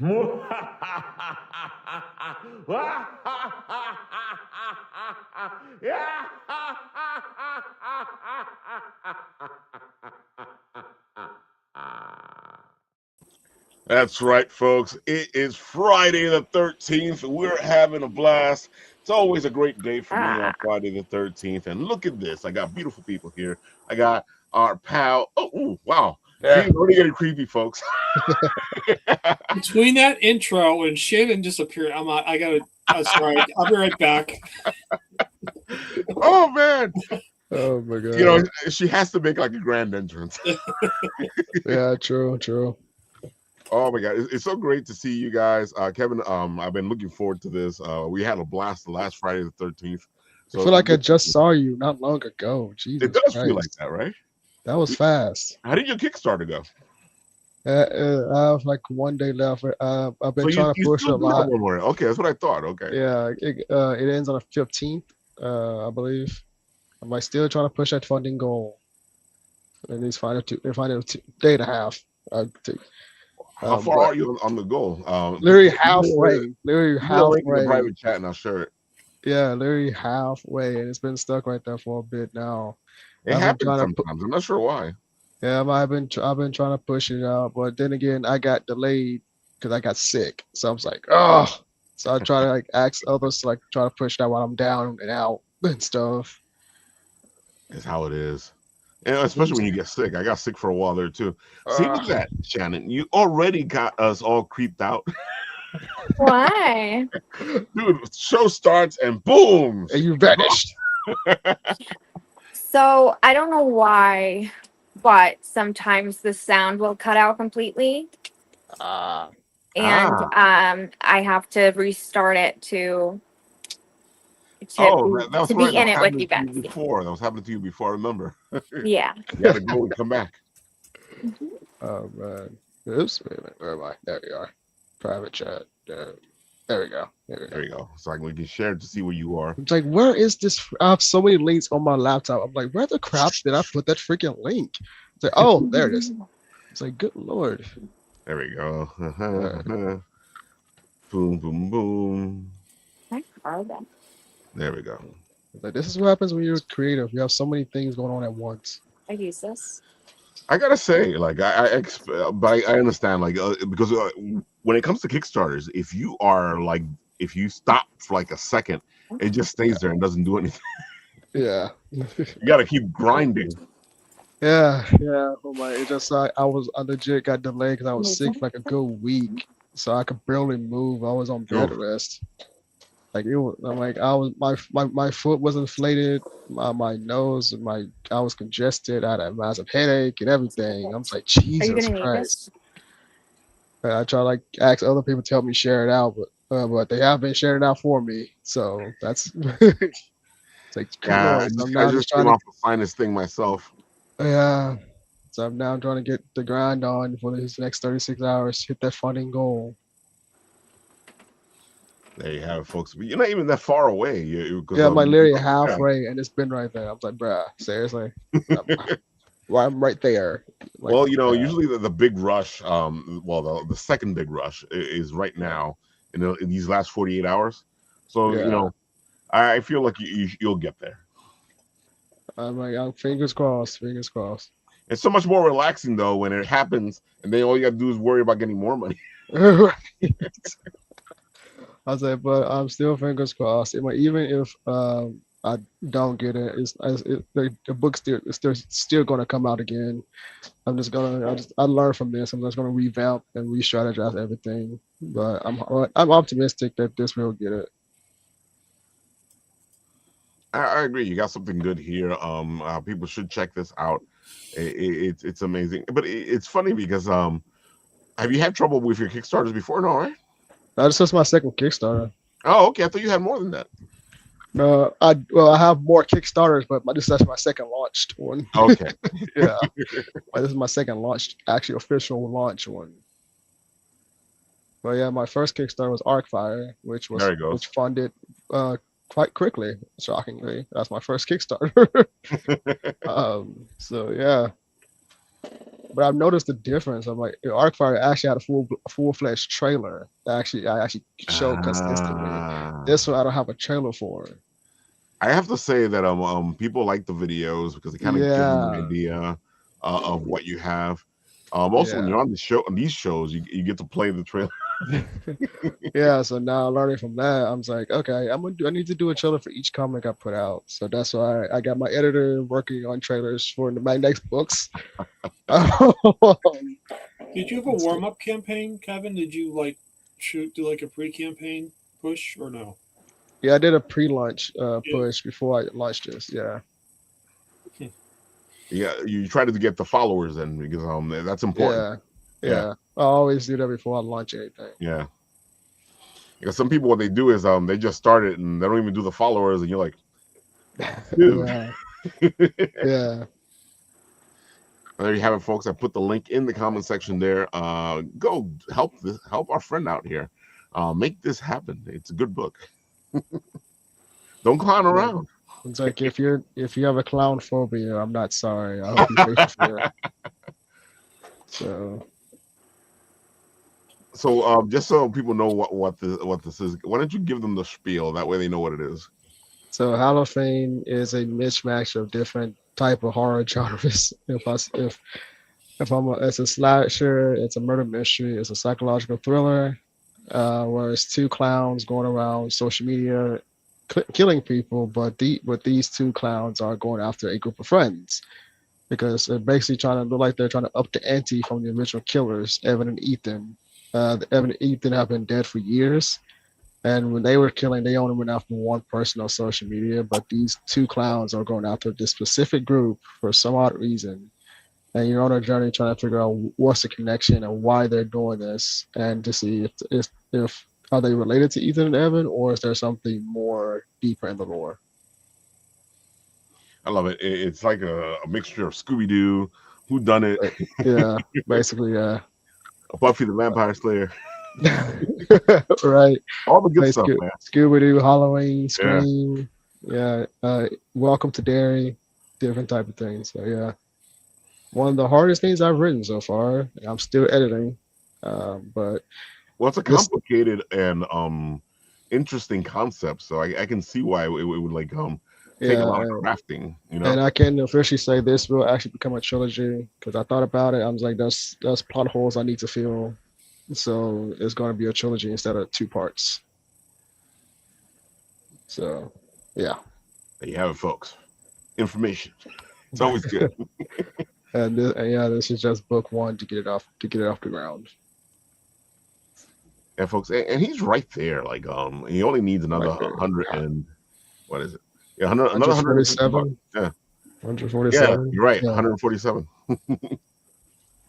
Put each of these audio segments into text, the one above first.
That's right, folks. It is Friday the 13th. We're having a blast. It's always a great day for me on Ah, Friday the 13th. And look at this. I got beautiful people here. I got our pal. Oh, ooh, wow. See, Yeah. it's already getting creepy, folks. Between that intro and Shannon disappeared, I gotta. Sorry, I'll be right back. Oh, man. Oh my god. You know, she has to make like a grand entrance. Yeah, true. Oh my god, it's so great to see you guys, Kevin. I've been looking forward to this. We had a blast the last Friday the 13th. I feel like I just saw you not long ago. Jesus it does feel like Christ. that, right? That was fast. How did your Kickstarter go? I have like 1 day left. I've So been trying to you push still a do have lot. one more. Okay, that's what I thought. Okay. Yeah, it ends on the 15th, I believe. Am I still trying to push that funding goal? And these final day and a half. How far But are you on the goal? literally Put halfway. Literally me a link in the halfway. private chat and I'll share it. Yeah, literally halfway, and it's been stuck right there for a bit now. It I've been happens trying to sometimes. I'm not sure why. Yeah, I've been trying to push it out, but then again, I got delayed because I got sick. So I was like, oh. So I try to like ask others to like try to push that while I'm down and out and stuff. It's how it is. And especially when you get sick. I got sick for a while there too. See, look at that, Shannon. You already got us all creeped out. why? Dude, show starts and boom. And you vanished. So I don't know why, but sometimes the sound will cut out completely, and I have to restart it to Oh, that was to right. be That in was it with you happening to guys. you before. That was happening to you before. I remember. Yeah. You had to go and come back. Oh man. Oops, wait a minute. Where am I? There we are. Private chat. There we go. There you go. So we can share to see where you are. It's like, where is this? I have so many links on my laptop. I'm like, where the crap did I put that freaking link? It's like, oh, there it is. It's like, good lord. There we go. Boom, boom, boom. There we go. Like, this is what happens when you're creative. You have so many things going on at once. I use this. I gotta say, like, but I understand, like, because when it comes to Kickstarters, if you stop for like a second, it just stays there and doesn't do anything. Yeah. You gotta keep grinding. Yeah. Oh my! It just I legit got delayed because I was sick for like a good week, so I could barely move. I was on bed rest. Like it was, I'm like I was my foot was inflated, my nose and I was congested. I had a massive headache and everything. I'm like, Are you Jesus gonna need Christ. this? I try to like ask other people to help me share it out, but they have been sharing it out for me. So that's it's like, Yeah, Lord. So I'm I now just just came trying to, off the finest thing myself. yeah. So I'm now trying to get the grind on for these next 36 hours, hit that funding goal. There you have it, folks. But you're not even that far away. Yeah, I'm like literally halfway, and it's been right there. I was like, bruh, seriously? I'm right there. Like, Well, usually the big rush, the second big rush is right now in these last 48 hours. So, yeah. I feel like you'll get there. I'm like, fingers crossed. It's so much more relaxing though when it happens, and then all you got to do is worry about getting more money. I was like, but I'm still fingers crossed. Even if I don't get it, the book's still gonna come out again. I learned from this. I'm just gonna revamp and re-strategize everything. But I'm optimistic that this will get it. I agree. You got something good here. People should check this out. It's amazing, but it's funny because have you had trouble with your Kickstarters before? No, right? This is my second Kickstarter. Oh, okay. I thought you had more than that. No, I have more Kickstarters, but that's my second launched one. Okay. Yeah, this is my second launched, actually official launch one. But yeah, my first Kickstarter was Arcfire, which funded quite quickly, shockingly. That's my first Kickstarter. So yeah. but I've noticed the difference. I'm like, Arcfire actually had a full-fledged trailer that I actually showed consistently. Ah. This one I don't have a trailer for. I have to say that people like the videos because they kind of give them an Yeah, idea of what you have. Also, when yeah. you're on the show, on these shows, you get to play the trailer. Yeah, so now learning from that, I'm just like, okay, I need to do a trailer for each comic I put out. So that's why I got my editor working on trailers for my next books. Did you have a warm up campaign, Kevin? Did you like do like a pre campaign push or no? Yeah, I did a pre-launch Yeah. push before I launched this. Yeah, Yeah, you try to get the followers in because that's important. yeah, Yeah, yeah. I always do that before I launch anything. yeah. Because some people what they do is they just start it and they don't even do the followers, and you're like, dude. Yeah, yeah. There you have it, folks. I put the link in the comment section there. Go help our friend out here. Make this happen. It's a good book. Don't clown Like, around. it's like if you have a clown phobia, I'm not sorry. I hope you face your fear. So, So just so people know what this is, why don't you give them the spiel? That way they know what it is. so Halloween is a mismatch of different type of horror genres. If it's a slasher, it's a murder mystery, it's a psychological thriller, where it's two clowns going around social media killing people, but these two clowns are going after a group of friends because they're basically trying to look like they're trying to up the ante from the original killers, Evan and Ethan. Evan and Ethan have been dead for years, and when they were killing, they only went after one person on social media, but these two clowns are going after this specific group for some odd reason, and you're on a journey trying to figure out what's the connection and why they're doing this, and to see if are they related to Ethan and Evan, or is there something more deeper in the lore? I love it. It's like a mixture of Scooby Doo, Who Done It, But yeah, basically, yeah. Buffy the Vampire Slayer, Right. all the good Like stuff, man. Scooby Doo, Halloween, Yeah, Scream, yeah. Welcome to Derry, different type of things. So yeah, one of the hardest things I've written so far. I'm still editing, but well, it's a this, complicated and interesting concept, so I can see why it would like take a yeah, lot of crafting. You and know, I can officially say this will actually become a trilogy because I thought about it. I was like, there's plot holes I need to fill, so it's going to be a trilogy instead of two parts. So yeah, there you have it, folks. Information. It's always good. and yeah, this is just book one to get it off the ground. Yeah, folks, and he's right there. Like, he only needs Right another there. hundred and what is it? Yeah, another 150 bucks. 147. Yeah, yeah, 147. you're right. Yeah. 147.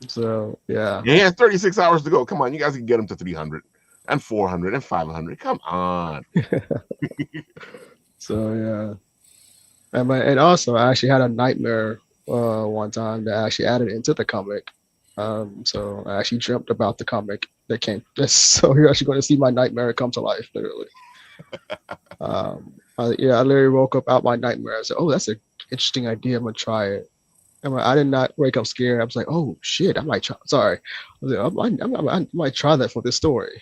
So yeah. Yeah, he has 36 hours to go. Come on, you guys can get him to 300 and 400 and 500. Come on. So yeah. And also I actually had a nightmare one time that I actually added into the comic. So I actually dreamt about the comic that came. So you're actually going to see my nightmare come to life, literally. Yeah, I literally woke up out my nightmare. I said, "Oh, that's an interesting idea. I'm gonna try it." And I did not wake up scared. I was like, "Oh shit, I might try." Sorry, I, was like, I might try that for this story.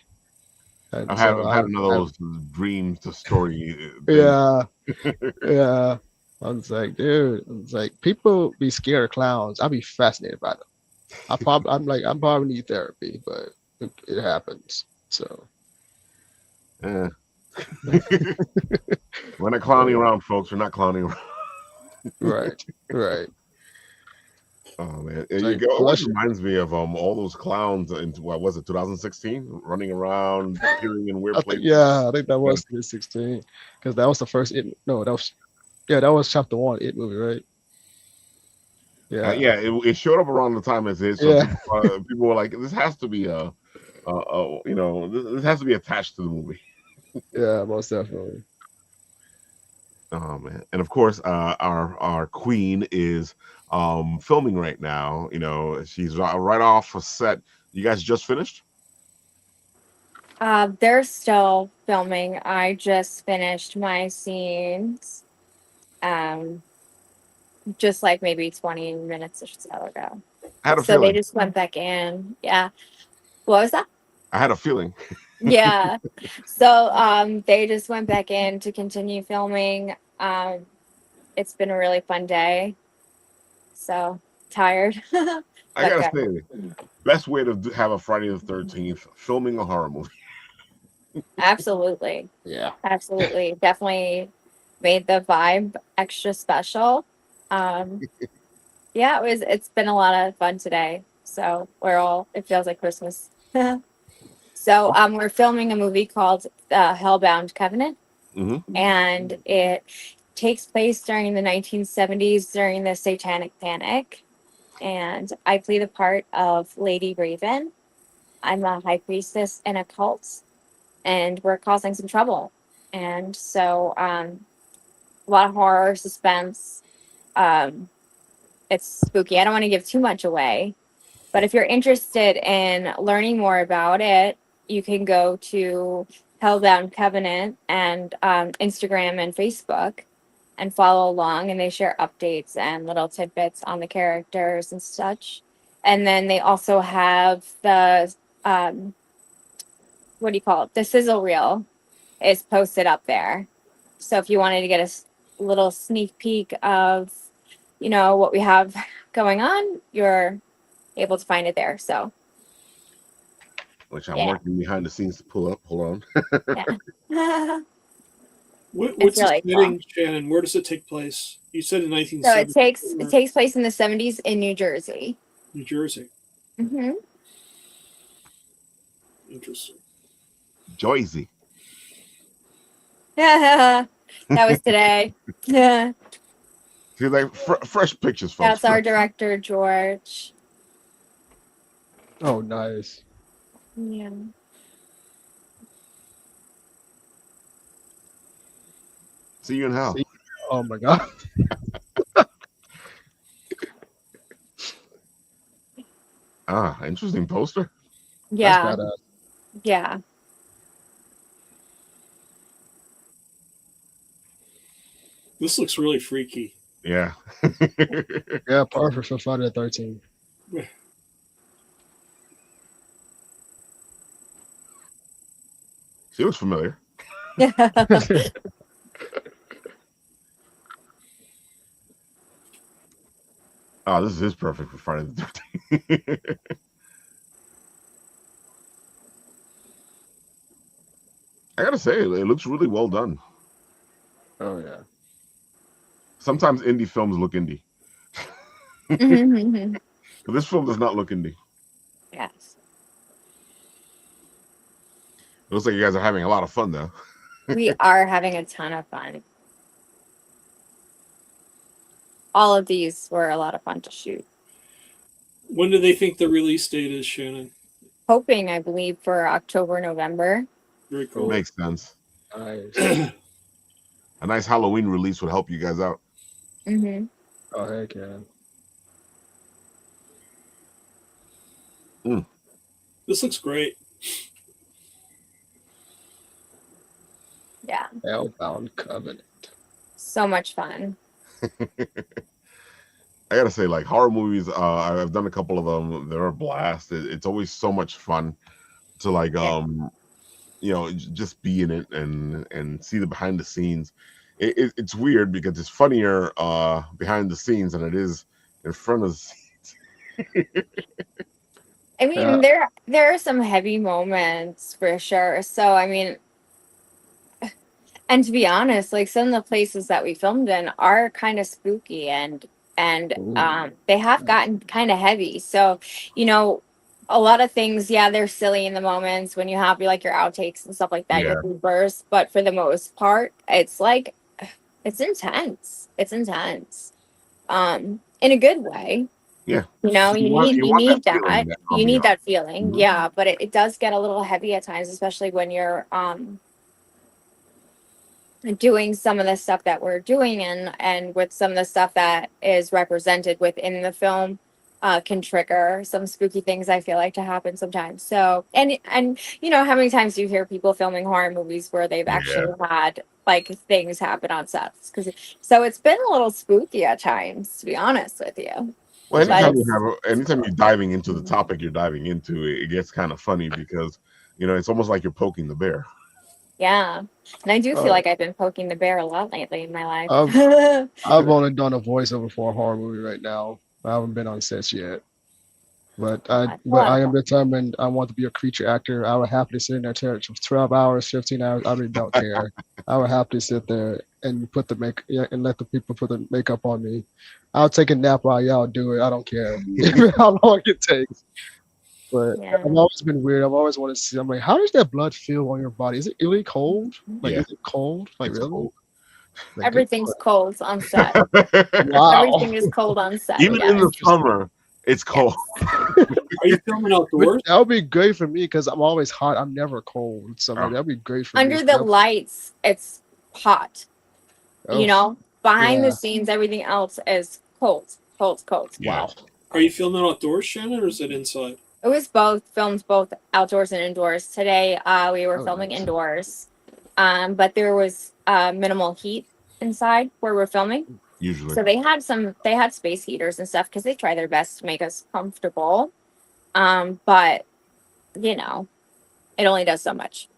And so I've had another of those dreams to story things. yeah, yeah. I was like, dude, I was like, people be scared of clowns. I'd be fascinated by them. I'm probably need therapy, but it happens. So Yeah. We're not clowning around, folks. We're not clowning around. right, right. Oh man, It's you like go. It always plus, reminds me of all those clowns in what was it, 2016, running around, appearing in weird places. I think that Yeah, was 2016 because that was the first it. No, that was chapter one it movie, right? Yeah, yeah. It showed up around the time as it. So yeah, people were like, "This has to be this has to be attached to the movie." yeah, most definitely. Oh man, and of course, our queen is filming right now. You know, she's right off a set. You guys just finished? They're still filming. I just finished my scenes, um, just like maybe 20 minutes or so ago. I had a So they feeling. just went back in. Yeah. What was that? I had a feeling. Yeah. So they just went back in to continue filming. It's been a really fun day. So tired. I But gotta good. say, best way to have a Friday the 13th filming a horror movie. Absolutely. Yeah. Absolutely. Definitely made the vibe extra special. Um, yeah, it's been a lot of fun today. So it feels like Christmas. So we're filming a movie called Hellbound Covenant, Hmm. and it takes place during the 1970s during the Satanic Panic. And I play the part of Lady Raven. I'm a high priestess in a cult, and we're causing some trouble. And so a lot of horror, suspense. Um, it's spooky. I don't want to give too much away, but if you're interested in learning more about it, you can go to Hellbound Covenant and Instagram and Facebook and follow along. And they share updates and little tidbits on the characters and such. And then they also have the um, what do you call it? The sizzle reel is posted up there. So if you wanted to get a little sneak peek of, what we have going on, you're able to find it there. So Which I'm yeah, working behind the scenes to pull up. Hold on. yeah, it's What's the really cool. setting, Shannon? Where does it take place? You said in So it 1970, takes place in the 70s in New Jersey. New Jersey. Hmm. Interesting. Joyzy. That was today. Yeah, See, like fresh pictures, folks. that's our director George. Oh, nice. Yeah. See you in hell. See? Oh my God. Ah, interesting poster. That's Yeah. badass. Yeah. This looks really freaky. Yeah. Yeah, perfect for Friday the 13th. She looks familiar. Oh, this is perfect for Friday the 13th. I gotta say, it looks really well done. Oh yeah. Sometimes indie films look indie, Mhm. but this film does not look indie. Yes. It looks like you guys are having a lot of fun, though. We are having a ton of fun. All of these were a lot of fun to shoot. When do they think the release date is, Shannon? Hoping, I believe, for October, November. Very cool. Makes sense. Nice. A nice Halloween release would help you guys out. Hmm. Oh heck yeah. This looks great. Yeah. Hellbound Covenant. So much fun. I gotta say, like horror movies, I've done a couple of them. They're a blast. It's always so much fun to like, Yeah. just be in it and see the behind the scenes. It's weird because it's funnier behind the scenes than it is in front of the scenes. I Yeah. mean, there are some heavy moments for sure. So I mean, and to be honest, like some of the places that we filmed in are kind of spooky and Ooh. they have Nice. gotten kind of heavy. So, you know, a lot of things, yeah, they're silly in the moments when you have like your outtakes and stuff like that, your Yeah, bloopers. But for the most part, it's like it's intense. It's intense. In a good way. yeah. You know, You you want need you you want that need feeling, that. that You need ambiance. that feeling, Mhm. yeah. But it does get a little heavy at times, especially when you're doing some of the stuff that we're doing and with some of the stuff that is represented within the film can trigger some spooky things I feel like to happen sometimes. So and how many times do you hear people filming horror movies where they've Yeah, actually had like things happen on sets? Because so it's been a little spooky at times, to be honest with you. Well, It's But anytime okay. you it's have, anytime you're diving into the topic you're diving into, it gets kind of funny because it's almost like you're poking the bear. yeah. And I do feel Uh, like I've been poking the bear a lot lately in my life. I've I've only done a voiceover for a horror movie right now. I haven't been on sets yet. But Oh, I it's a but lot I of am fun. determined I want to be a creature actor. I would happily sit in there for 12 hours, 15 hours. I really don't care. I would happily sit there and put the make yeah, and let the people put the makeup on me. I'll take a nap while y'all do it. I don't care how long it takes. But Yeah. I've always been weird. I've always wanted to see. I'm like, how does that blood feel on your body? Is it really cold? Like, Yeah, is it cold? Like, it's really? cold. Like, good Everything's Lord. cold on set. Wow. Everything is cold on set. Even in the Yes. Interesting. summer, it's cold. Yes. Are you filming But outdoors? that would be great for me because I'm always hot. I'm never cold. So I'm like, Oh, that'd be great for me. Under the lights, it's hot. Oh, Behind the yeah. scenes, everything else is cold, cold, cold. yes. Wow. Are you filming outdoors, Shannon, or is it inside? It was both filmed both outdoors and indoors. Today, we were Oh, filming nice. indoors, but there was minimal heat inside where we're filming. Usually, So they had space heaters and stuff because they try their best to make us comfortable. But you know, it only does so much.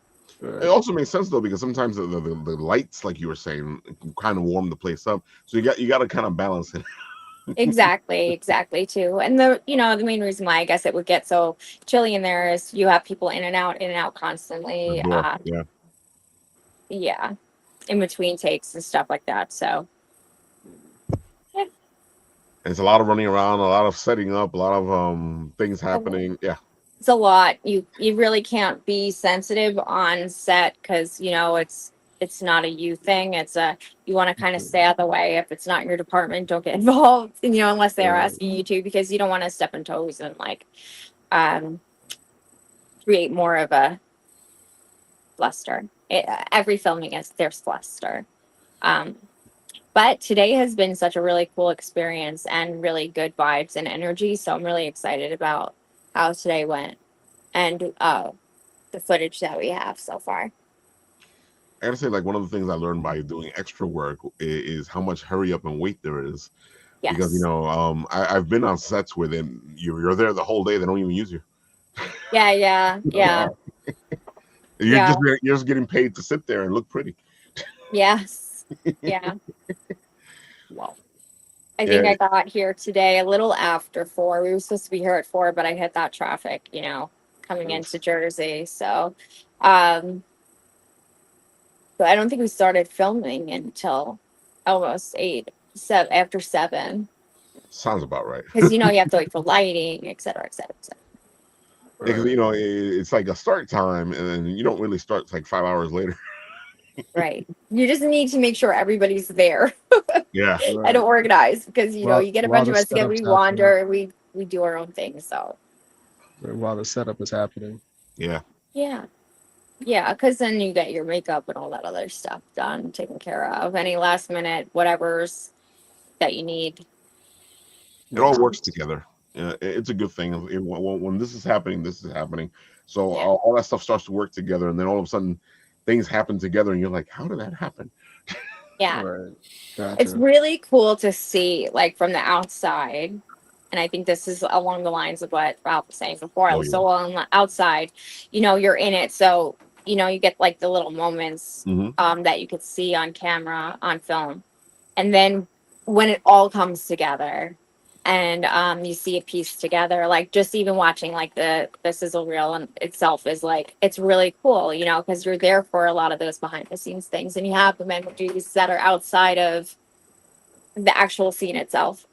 it Right. also makes sense though because sometimes the lights, like you were saying, kind of warm the place up. So you got to kind of balance it. Exactly, exactly too. And the main reason why I guess it would get so chilly in there is you have people in and out The constantly. door, yeah. Yeah, in between takes and stuff like that. So yeah, And it's a lot of running around, a lot of setting up, a lot of things happening. Yeah, it's a lot. You really can't be sensitive on set because it's not a you thing. It's a you want to kind of stay out of the way. If it's not your department, don't get involved. Unless they are Right. asking you to, because you don't want to step on toes and um create more of a fluster. Every filming is there's fluster. Um, but today has been such a really cool experience and really good vibes and energy. So I'm really excited about how today went and the footage that we have so far. I gotta say, like one of the things I learned by doing extra work is how much hurry up and wait there is. Because Yes. I've been on sets where then you're there the whole day, they don't even use you. Yeah, yeah, Oh, yeah, wow. yeah. You're just getting paid to sit there and look pretty. Yes. Yeah. Well, I Yeah, think I got here today a little after 4. We were supposed to be here at 4, but I hit that traffic, coming into Jersey. Um, so I don't think we started filming until almost 8, after 7, sounds about right. because you have to wait for lighting, et cetera, et cetera, et cetera. Because Right. it's like a start time, and then you don't really start it's like 5 hours later. Right. You just need to make sure everybody's there Yeah, and Right. organized, because While you get a while bunch the of us together, setup's we happening. wander, we do our own thing. So While the setup is happening. yeah. yeah. Yeah, because then you get your makeup and all that other stuff done, taken care of. Any last minute whatever's that you need. It all Makes works sense. together. It's a good thing. When this is happening, this is happening. So Yeah. all that stuff starts to work together, and then all of a sudden, things happen together, and you're like, "How did that happen?" Yeah. Right. It's Gotcha. really cool to see, like, from the outside. And I think this is along the lines of what Ralph was saying before. I Oh was yeah. so on the outside, you're in it. So, you get like the little moments Hmm. that you could see on camera, on film. And then when it all comes together and you see a piece together, like just even watching like the sizzle reel in itself is like, it's really cool, because you're there for a lot of those behind the scenes things, and you have the memories that are outside of the actual scene itself,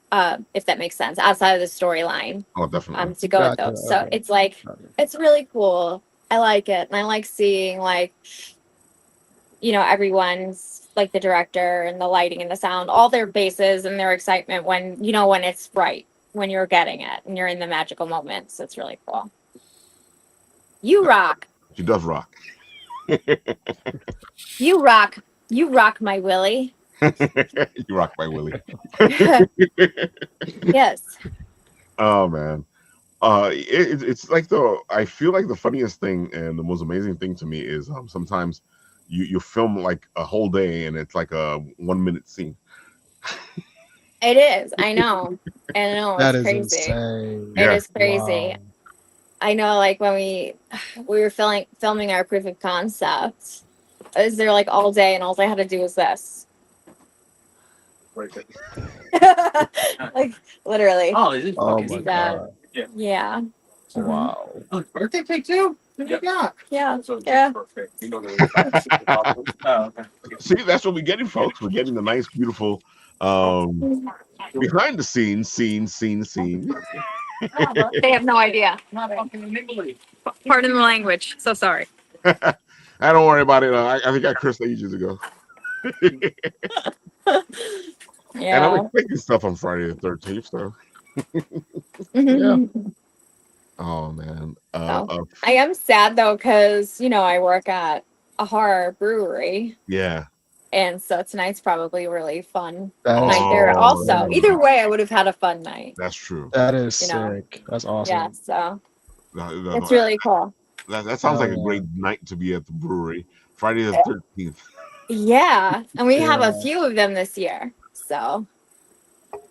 if that makes sense, outside of the storyline, Oh, definitely. to go with Gotcha. those. So Okay. it's like, Gotcha. it's really cool. I like it. And I like seeing like, everyone's like the director and the lighting and the sound, all their bases and their excitement when it's right, when you're getting it and you're in the magical moments. It's really cool. You rock. She does rock. You rock. You rock, my Willie. You rock my Willie. Yes. Oh man. It's like I feel like the funniest thing and the most amazing thing to me is sometimes you film like a whole day and it's like a 1 minute scene. It is. I know. I know. That It's is crazy. insane. It Yeah. is crazy. Wow. I know. Like when we were filming our proof of concept, I was there like all day, and all I had to do was this. Like literally. Oh, is it Oh fucking my neat? God. Yeah. Wow. Oh, birthday cake too? What do you got? Yeah. So it's Yeah. perfect. You know the Oh, okay. See, that's what we're getting, folks. We're getting the nice, beautiful behind the scenes scene. They have no idea. Not fucking niggly. Pardon the language. So sorry. I don't worry about it. I think I cursed ages ago. And I'm Yeah. expecting stuff on Friday the 13th. So, Yeah. oh man, So, I am sad though, because I work at a horror brewery, yeah. and so tonight's probably a really fun That is night there. Oh, Also, insane. either way, I would have had a fun night. that's true. That is You know. sick. That's awesome. Yeah. So it's That, really cool. that sounds Hell like a yeah. great night to be at the brewery. Friday the 13th. Yeah, and we have a Yeah. few of them this year. So,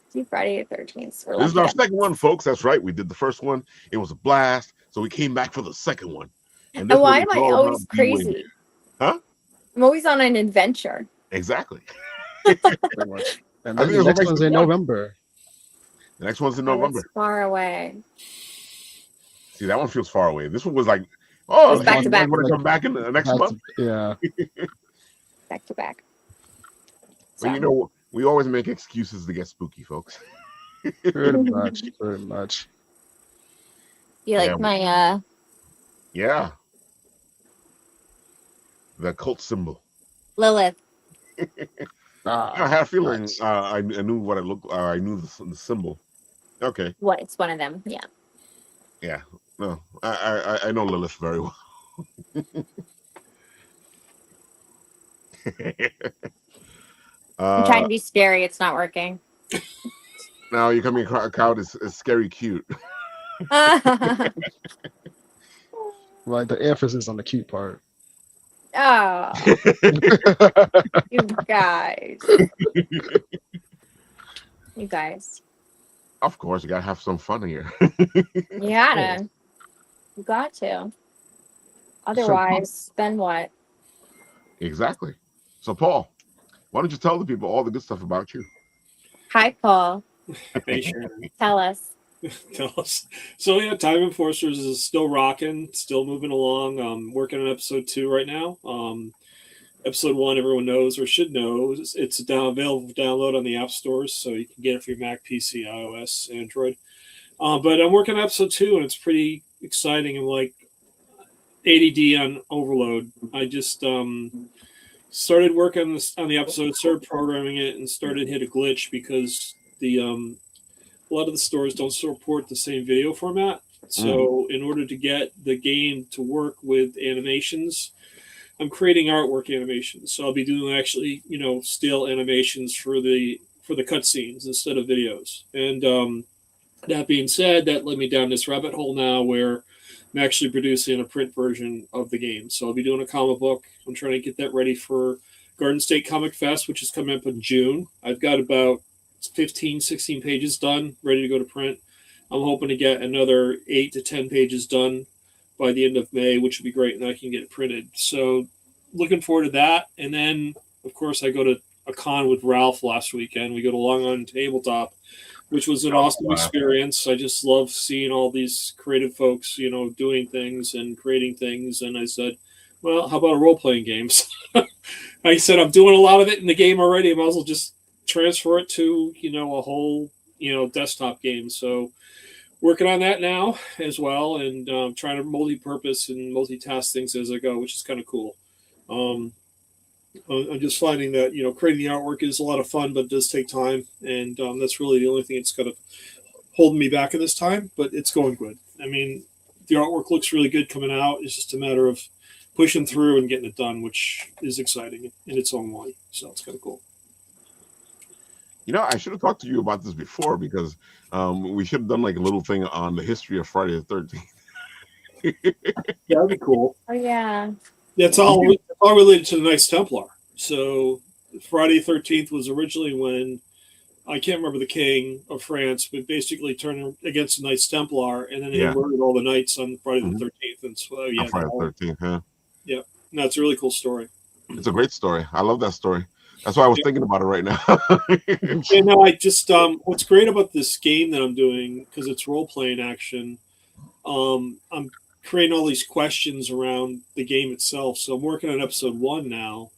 see Friday the 13th. We're This is lucky. our second one, folks. That's right. We did the first one. It was a blast. So we came back for the second one. And this And why one am is I all always about B-Wing. crazy? Huh? I'm always on an adventure. Exactly. Pretty much. And I then think the that's what next makes one's it in fun. November. The next one's in Oh, November. it's far away. See, that one feels far away. This one was like, It's hey, back you to guys back. want to come back in the next Back month? to- yeah. Back to back. But you know, we always make excuses to get spooky, folks. Pretty much. Pretty much. You like Yeah. my Yeah. The cult symbol. Lilith? I had a feeling Nice. I knew what it looked. I knew the symbol. Okay. What? It's one of them. Yeah. Yeah. No, I know Lilith very well. I'm trying to be scary. It's not working. Now you're coming out is scary cute. Like the emphasis on the cute part. Oh, you guys. You guys. Of course, you gotta have some fun here. You gotta. You got to. Otherwise, then what? Exactly. So, Paul, why don't you tell the people all the good stuff about you? Hi, Paul. Hey, Shannon. Tell us. Tell us. So yeah, Time Enforcers is still rocking, still moving along. Working on episode 2 right now. Episode 1, everyone knows or should know. It's available for download on the app stores, so you can get it for your Mac, PC, iOS, Android. But I'm working on episode 2, and it's pretty exciting. I'm like ADD on overload. I just started working on the episode, started programming it, and started hit a glitch because the a lot of the stores don't support the same video format. So in order to get the game to work with animations, I'm creating artwork animations. So I'll be doing actually, still animations for the cutscenes instead of videos. And that being said, that led me down this rabbit hole now where I'm actually producing a print version of the game. So I'll be doing a comic book. I'm trying to get that ready for Garden State Comic Fest, which is coming up in June. I've got about 15, 16 pages done, ready to go to print. I'm hoping to get another 8 to 10 pages done by the end of May, which would be great, and I can get it printed. So looking forward to that. And then, of course, I go to a con with Ralph last weekend. We go to Long Island Tabletop, which was an awesome experience. I just love seeing all these creative folks, doing things and creating things. And I said, well, how about a role-playing game? I said, I'm doing a lot of it in the game already. I might as well just transfer it to, a whole, desktop game. So working on that now as well, and trying to multi-purpose and multitask things as I go, which is kind of cool. I'm just finding that creating the artwork is a lot of fun, but it does take time, and that's really the only thing that's kind of holding me back at this time. But it's going good. I mean, the artwork looks really good coming out. It's just a matter of pushing through and getting it done, which is exciting in its own way. So it's kind of cool. I should have talked to you about this before because we should have done like a little thing on the history of Friday the 13th. Yeah, that'd be cool. Oh, yeah. That's all related to the Knights Templar. So Friday 13th was originally when I can't remember the king of France, but basically turned against the Knights Templar, and then they Yeah. murdered all the knights on Friday the Mhm. 13th. And so, On yeah, Friday the 13th. Yeah. yeah, no, it's a really cool story. It's a great story. I love that story. That's why I was Yeah. thinking about it right now. Yeah, no, I just what's great about this game that I'm doing, because it's role playing action, I'm creating all these questions around the game itself. So I'm working on episode 1 now,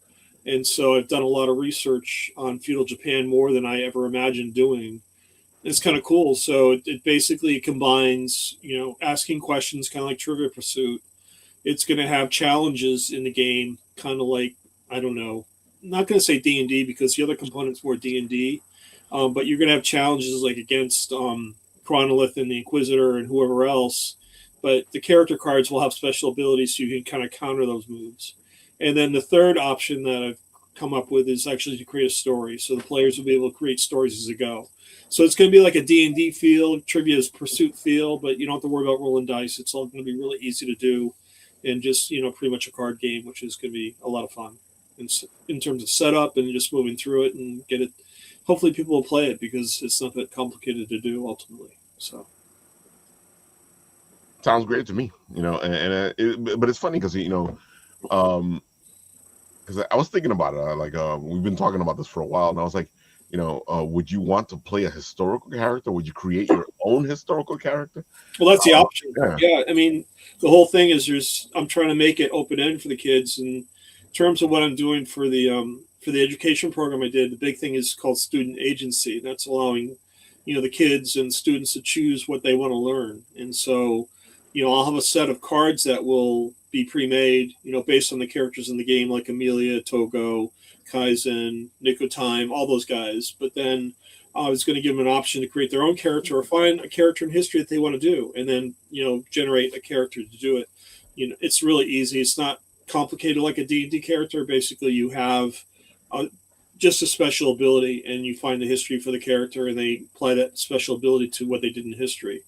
and so I've done a lot of research on feudal Japan, more than I ever imagined doing. It's kind of cool. So it basically combines, asking questions, kind of like Trivia Pursuit. It's going to have challenges in the game, kind of like, I don't know, I'm not going to say D&D, because the other component's more D&D, but you're going to have challenges like against Chronolith and the Inquisitor and whoever else. But the character cards will have special abilities, so you can kind of counter those moves. And then the third option that I've come up with is actually to create a story, so the players will be able to create stories as they go. So it's going to be like a D&D feel, Trivia's Pursuit feel, but you don't have to worry about rolling dice. It's all going to be really easy to do, and just pretty much a card game, which is going to be a lot of fun in terms of setup and just moving through it and get it. Hopefully, people will play it, because it's not that complicated to do ultimately. So Sounds great to me. But it's funny because um, because I was thinking about it. We've been talking about this for a while, and I was like, would you want to play a historical character? Would you create your own historical character? well, that's the option. Yeah. Yeah, I mean, the whole thing is I'm trying to make it open end for the kids. And in terms of what I'm doing for the education program I did, the big thing is called student agency. That's allowing the kids and students to choose what they want to learn. And so I'll have a set of cards that will be pre-made, based on the characters in the game, like Amelia, Togo, Kaizen, Nico Time, all those guys. But then I was going to give them an option to create their own character, or find a character in history that they want to do, and then generate a character to do it. It's really easy. It's not complicated like a D&D character. Basically, you have just a special ability, and you find the history for the character, and they apply that special ability to what they did in history.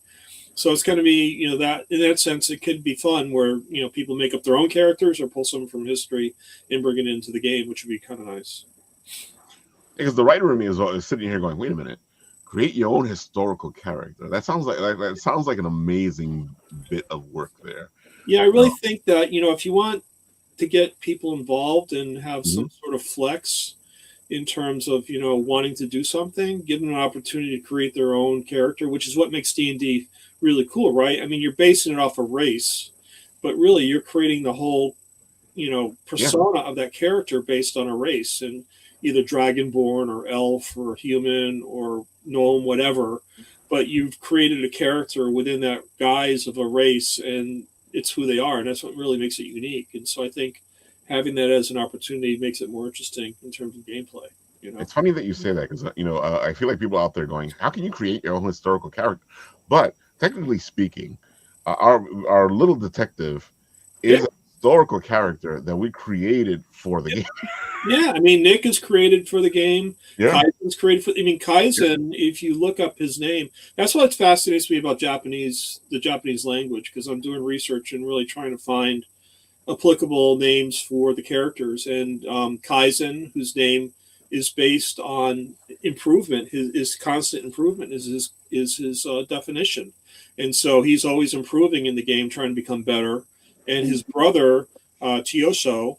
So it's going to be, that in that sense, it could be fun where, people make up their own characters or pull something from history and bring it into the game, which would be kind of nice. Because the writer in me is sitting here going, wait a minute, create your own historical character. That sounds like an amazing bit of work there. Yeah, I really think that, if you want to get people involved and have some Mhm. sort of flex in terms of, wanting to do something, give them an opportunity to create their own character, which is what makes D&D really cool, right? I mean, you're basing it off a race, but really you're creating the whole, persona of that character based on a race, and either dragonborn or elf or human or gnome, whatever. But you've created a character within that guise of a race, and it's who they are, and that's what really makes it unique. And so I think having that as an opportunity makes it more interesting in terms of gameplay. It's funny that you say that because I feel like people out there going, how can you create your own historical character? But technically speaking, our little detective is Yeah. a historical character that we created for the game. Yeah, I mean, Nick is created for the game. Yeah. Kaizen's created for. I mean, Kaizen. If you look up his name, that's what fascinates me about the Japanese language, because I'm doing research and really trying to find applicable names for the characters. And Kaizen, whose name is based on improvement, his constant improvement is his definition, and so he's always improving in the game, trying to become better. And his brother, Chiyoso,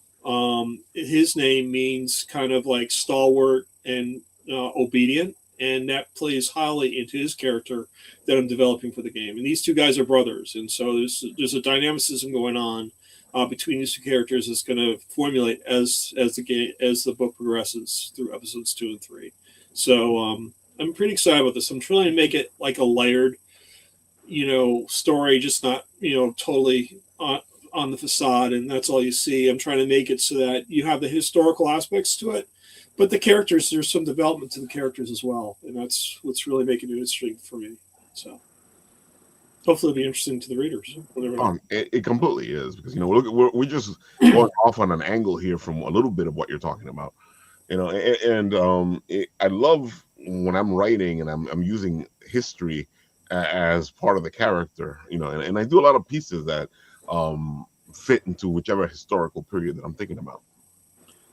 his name means kind of like stalwart and obedient, and that plays highly into his character that I'm developing for the game. And these two guys are brothers, and so there's a dynamicism going on between these two characters that's going to formulate as the book progresses through episodes 2 and 3. So I'm pretty excited about this. I'm trying to make it like a layered, story, just not totally on the facade, and that's all you see. I'm trying to make it so that you have the historical aspects to it, but the characters, there's some development to the characters as well, and that's what's really making it interesting for me. So hopefully it'll be interesting to the readers. It completely is, because we're just going off on an angle here from a little bit of what you're talking about, I love when I'm writing and I'm using history as part of the character, and I do a lot of pieces that fit into whichever historical period that I'm thinking about.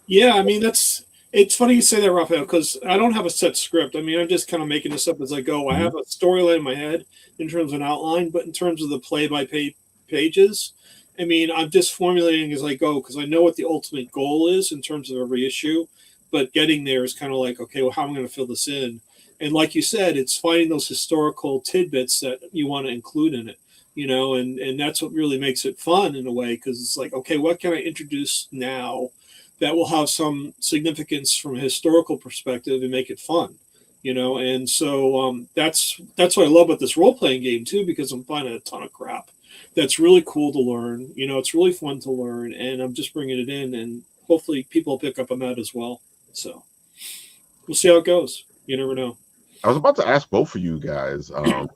Yeah, I mean, that's It's funny you say that, Raphael, because I don't have a set script. I mean, I'm just kind of making this up as I go. I Mhm. have a storyline in my head in terms of an outline, but in terms of the play-by-play pages, I mean, I'm just formulating as I go because I know what the ultimate goal is in terms of every issue, but getting there is kind of like, okay, well, how am I going to fill this in? And like you said, it's finding those historical tidbits that you want to include in it, and that's what really makes it fun in a way because it's like, okay, what can I introduce now that will have some significance from a historical perspective and make it fun, and so that's what I love about this role-playing game too, because I'm finding a ton of crap that's really cool to learn. It's really fun to learn, and I'm just bringing it in, and hopefully people will pick up on that as well. So we'll see how it goes. You never know. I was about to ask both of you guys, to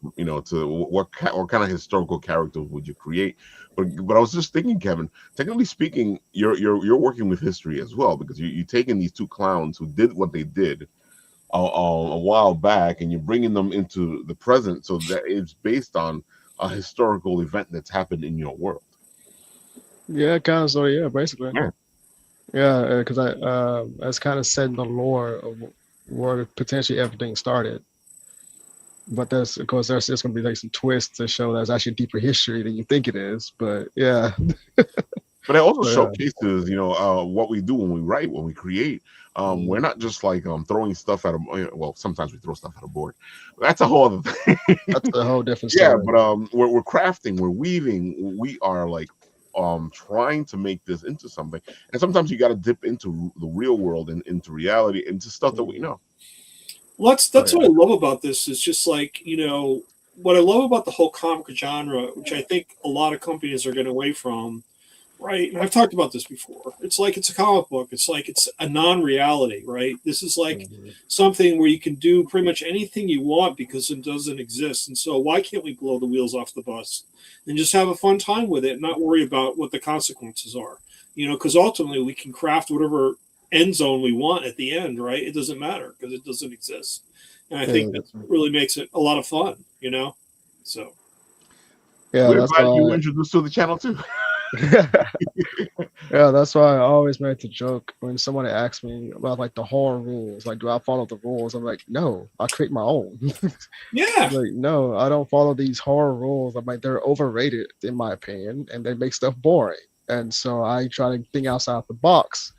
what kind of historical characters would you create? But I was just thinking, Kevin. Technically speaking, you're working with history as well because you're taking these two clowns who did what they did a while back, and you're bringing them into the present, so that it's based on a historical event that's happened in your world. Yeah, kind of. So yeah, basically. Yeah. Yeah, because it's kind of setting the lore of where potentially everything started. But there's, of course, there's just going to be like some twists to show there's actually deeper history than you think it is. But yeah, But it also so, yeah. showcases, what we do when we write, when we create. We're not just like throwing stuff at a well. Sometimes we throw stuff at a board. That's a whole other thing. That's a whole different Yeah, story. but we're crafting, we're weaving. We are like trying to make this into something. And sometimes you got to dip into the real world and into reality, into stuff that we know. Well, Oh that's what I love about this. Is just like what I love about the whole comic genre, which I think a lot of companies are getting away from. Right, and I've talked about this before. It's like it's a comic book. It's like it's a non-reality, right? This is yeah. like something where you can do pretty much anything you want because it doesn't exist. And so, why can't we blow the wheels off the bus and just have a fun time with it, and not worry about what the consequences are? Because ultimately we can craft whatever end zone we want at the end, right? It doesn't matter because it doesn't exist. And I think Yeah, that really makes it a lot of fun, So. yeah, We're that's glad you were why. introduced to the channel too. Yeah, that's why I always make the joke when someone asks me about like the horror rules. Like, do I follow the rules? I'm like, no, I create my own. Yeah. Like, no, I don't follow these horror rules. I'm like, they're overrated in my opinion, and they make stuff boring. And so I try to think outside the box,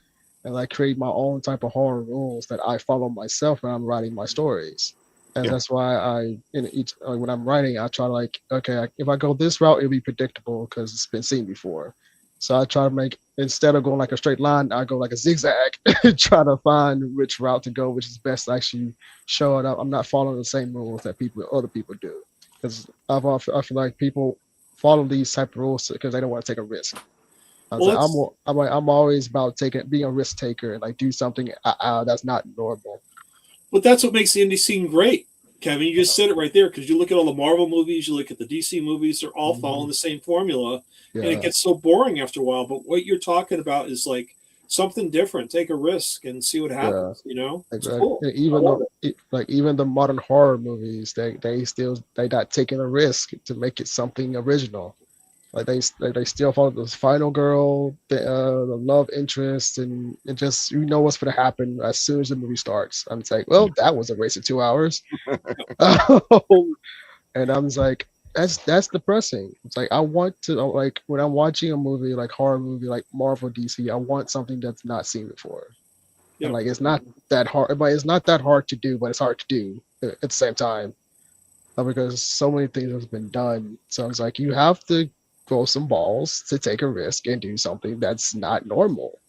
and like create my own type of horror rules that I follow myself when I'm writing my stories. And Yeah. that's why in each when I'm writing, I try to like, okay, if I go this route, it'll be predictable because it's been seen before. So I try to make, instead of going like a straight line, I go like a zigzag, try to find which route to go, which is best to actually show it up. I'm not following the same rules that other people do, because I feel like people follow these type of rules because they don't want to take a risk. I was Well, like, that's I'm always about being a risk taker and like do something that's not normal. But that's what makes the indie scene great, Kevin. You just said it right there because you look at all the Marvel movies, you look at the DC movies, they're all following Hmm. the same formula, and it Yeah, gets so boring after a while. But what you're talking about is like something different. Take a risk and see what yeah, happens. It's exactly. cool. And I even love though it. like even the modern horror movies, they not taking a risk to make it something original. Like they still follow this final girl, the love interest, and it just, what's going to happen as soon as the movie starts. I'm just like, well, that was a waste of 2 hours. And I'm just like, that's depressing. It's like I want to, like when I'm watching a movie like horror movie like Marvel DC, I want something that's not seen before. And Yep. like it's not that hard, but it's not that hard to do, but it's hard to do at the same time, because so many things have been done. So it's like you have to throw some balls to take a risk and do something that's not normal.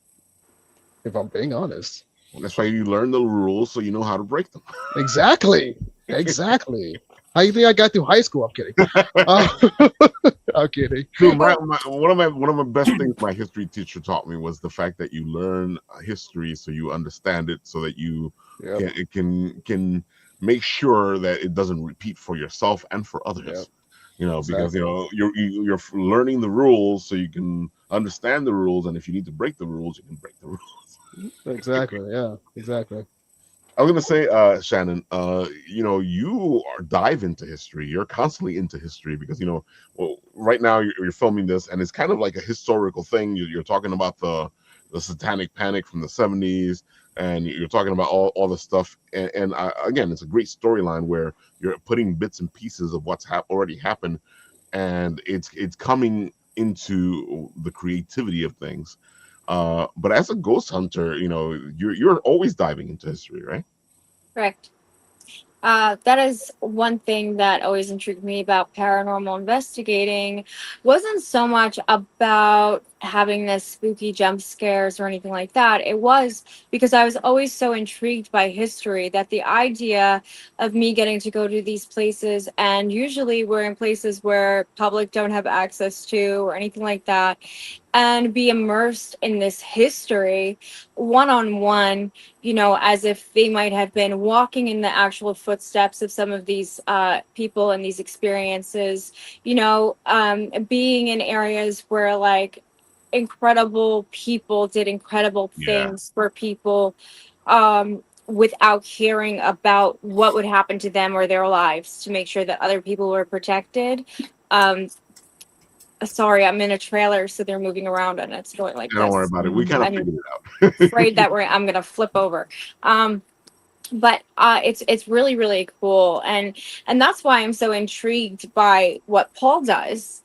If I'm being honest. That's why you learn the rules so you know how to break them. Exactly. Exactly. How you think I got through high school? I'm kidding. Uh, I'm kidding. Dude, one of my best things my history teacher taught me was the fact that you learn history so you understand it, so that you Yep. can make sure that it doesn't repeat for yourself and for Yep. others. Because Exactly. you're learning the rules so you can understand the rules, and if you need to break the rules, you can break the rules. Exactly. Yeah. Exactly. I was gonna say, Shannon, you dive into history. You're constantly into history because well, right now you're filming this, and it's kind of like a historical thing. You're talking about the Satanic Panic from the 70s, and you're talking about all the stuff. And again, it's a great storyline where you're putting bits and pieces of what's already happened, and it's coming into the creativity of things. But as a ghost hunter, you're always diving into history, right? Correct. That is one thing that always intrigued me about paranormal investigating. Wasn't so much about having this spooky jump scares or anything like that. It was because I was always so intrigued by history that the idea of me getting to go to these places, and usually we're in places where public don't have access to or anything like that, and be immersed in this history one on one, as if they might have been walking in the actual footsteps of some of these people and these experiences, being in areas where like incredible people did incredible Yeah. things for people, without caring about what would happen to them or their lives to make sure that other people were protected. Um, Sorry, I'm in a trailer, so they're moving around and it's going like Don't worry this. about it. We kind of I'm figured it out. afraid that I'm gonna flip over. But it's really really cool, and that's why I'm so intrigued by what Paul does,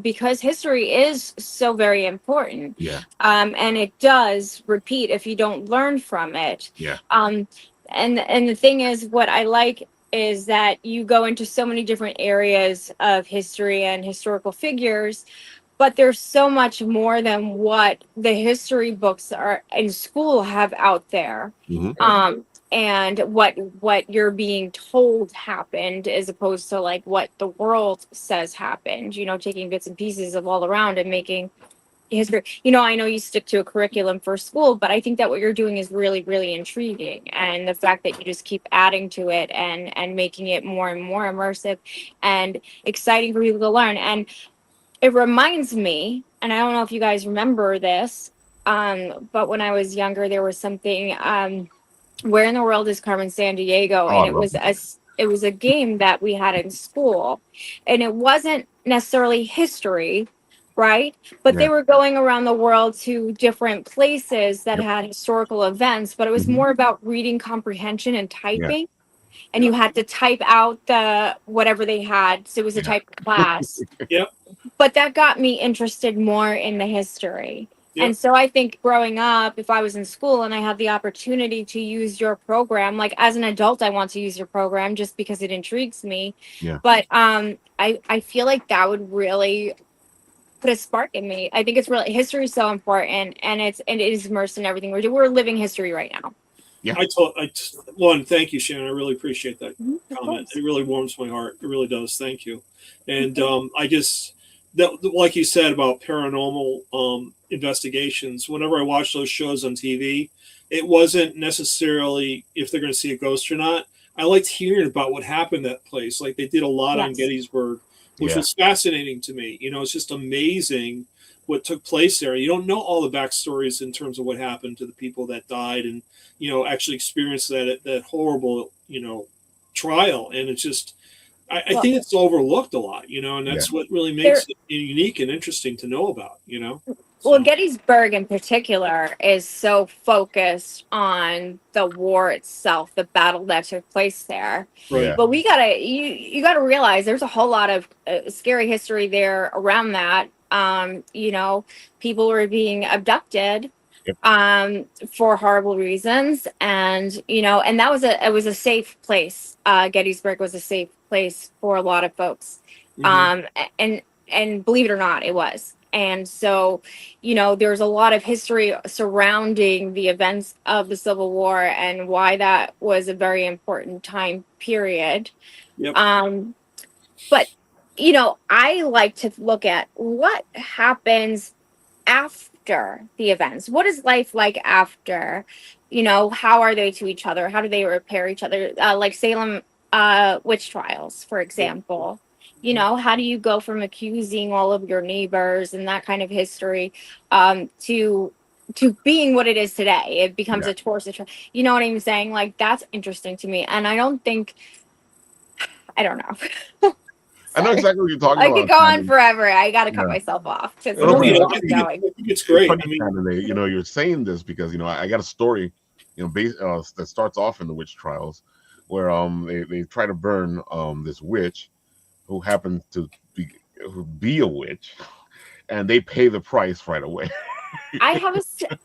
because history is so very important. Yeah. And it does repeat if you don't learn from it. Yeah. And the thing is, what I like is that you go into so many different areas of history and historical figures, but there's so much more than what the history books are in school have out there. Hmm. And what you're being told happened, as opposed to like what the world says happened, taking bits and pieces of all around and making history. I know you stick to a curriculum for school, but I think that what you're doing is really really intriguing, and the fact that you just keep adding to it and making it more and more immersive and exciting for people to learn. And it reminds me, and I don't know if you guys remember this, but when I was younger, there was something, Where in the World is Carmen San Diego? Oh, And I love that. it was a game that we had in school, and it wasn't necessarily history, right? But Yeah. they were going around the world to different places that Yep. had historical events, but it was Mhm. more about reading comprehension and Yeah. typing. And you had to type out the whatever they had. So it was a Yeah. type class, Yep. but that got me interested more in the history. Yep. And so I think growing up, if I was in school and I had the opportunity to use your program, like as an adult, I want to use your program just because it intrigues me. Yeah. But I feel like that would really put a spark in me. I think it's really, history is so important, and it is immersed in everything we're doing. We're living history right now. One, thank you, Shannon. I really appreciate that Of comment. course. It really warms my heart. It really does. Thank you. And I just, like you said about paranormal investigations, whenever I watch those shows on TV, it wasn't necessarily if they're going to see a ghost or not. I liked hearing about what happened at that place. Like they did a lot on Yes. Gettysburg, which Yeah. was fascinating to me. It's just amazing what took place there. You don't know all the backstories in terms of what happened to the people that died and actually experienced that horrible trial. And it's just I Well, think it's overlooked a lot, and Yeah. that's what really there, makes it unique and interesting to know about. well, So, Gettysburg in particular is so focused on the war itself, the battle that took place there. right. But you gotta realize there's a whole lot of scary history there around that. People were being abducted, Yep. for horrible reasons, and and it was a safe place. Gettysburg was a safe place for a lot of folks, Mhm. and believe it or not, it was. And so, there's a lot of history surrounding the events of the Civil War and why that was a very important time period. Yep. But I like to look at what happens after the events. What is life like after? How are they to each other? How do they repair each other? Like Salem witch trials, for example. How do you go from accusing all of your neighbors and that kind of history, to being what it is today? It becomes Yeah. a torso. You know what I'm saying? Like that's interesting to me, and I don't know. I know Sorry. exactly what you're talking I about. could go on Shannon. forever. I gotta cut Yeah. myself off because No, No, but yeah, it'll I keep think, going. I think it's it's great. funny, I mean, Shannon, you're saying this because I got a story, that starts off in the witch trials, where they try to burn this witch who happens to be a witch, and they pay the price right away. I have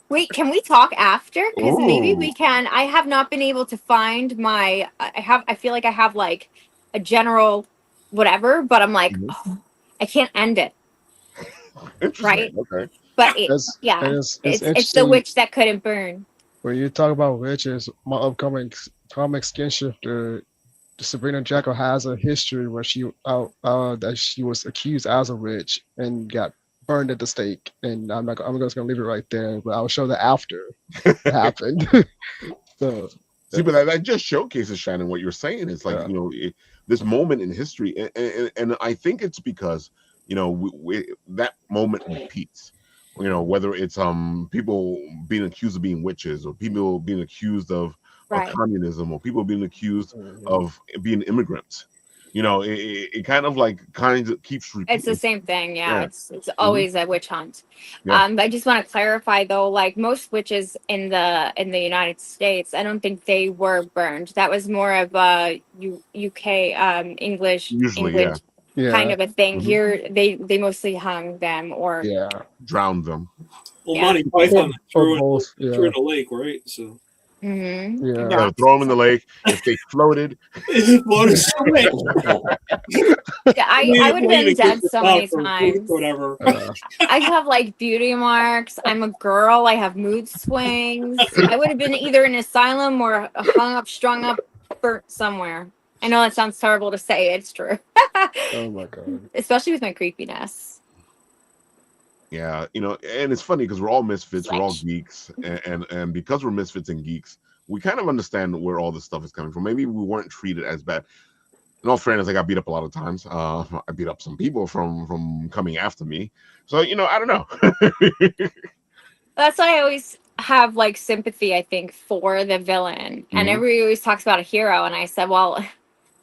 wait. Can we talk after? Because maybe Ooh. we can. I have not been able to find my. I feel like I have like a general whatever, but I'm like, Mhm. oh, I can't end it. Interesting. Right. Okay. But And yeah, it's it's the interesting witch that couldn't burn. when you talk about witches. My upcoming comic skin shifter, Sabrina Jekyll, has a history where that she was accused as a witch and got burned at the stake. And I'm just gonna leave it right there, but I'll show the after it happened. So See, but that just showcases, Shannon, what you're saying. It's like, yeah, this moment in history, and I think it's because that moment repeats. Whether it's people being accused of being witches, or people being accused of Right. communism, or people being accused mhm, of being immigrants. It kind of keeps It's the repeating. same thing. Yeah, Yeah. it's Hmm. always a witch hunt. Yeah. I just want to clarify though, like most witches in the United States, I don't think they were burned. That was more of a UK Usually, yeah. England kind yeah, of a thing. Hmm. Here they mostly hung them or yeah, Drowned them. well, yeah. Monty or, Python or threw it both. threw Yeah, it in a lake, right? So Mm-hmm. yeah. Yeah, throw them in the lake. If they floated, what is away? I would have Well, been kiss dead the so cloud many for a week or times. whatever. I have like beauty marks. I'm a girl. I have mood swings. I would have been either in an asylum or hung up, strung up, burnt somewhere. I know that sounds terrible to say. It's true. Oh my god. Especially with my creepiness. yeah, and it's funny because we're all misfits, we're all Switch. geeks, and because we're misfits and geeks, we kind of understand where all this stuff is coming from. Maybe we weren't treated as bad. In all fairness, I got beat up a lot of times. I beat up some people from coming after me. So I don't know. That's why I always have like sympathy, I think, for the villain. And Hmm. everybody always talks about a hero. And I said, well,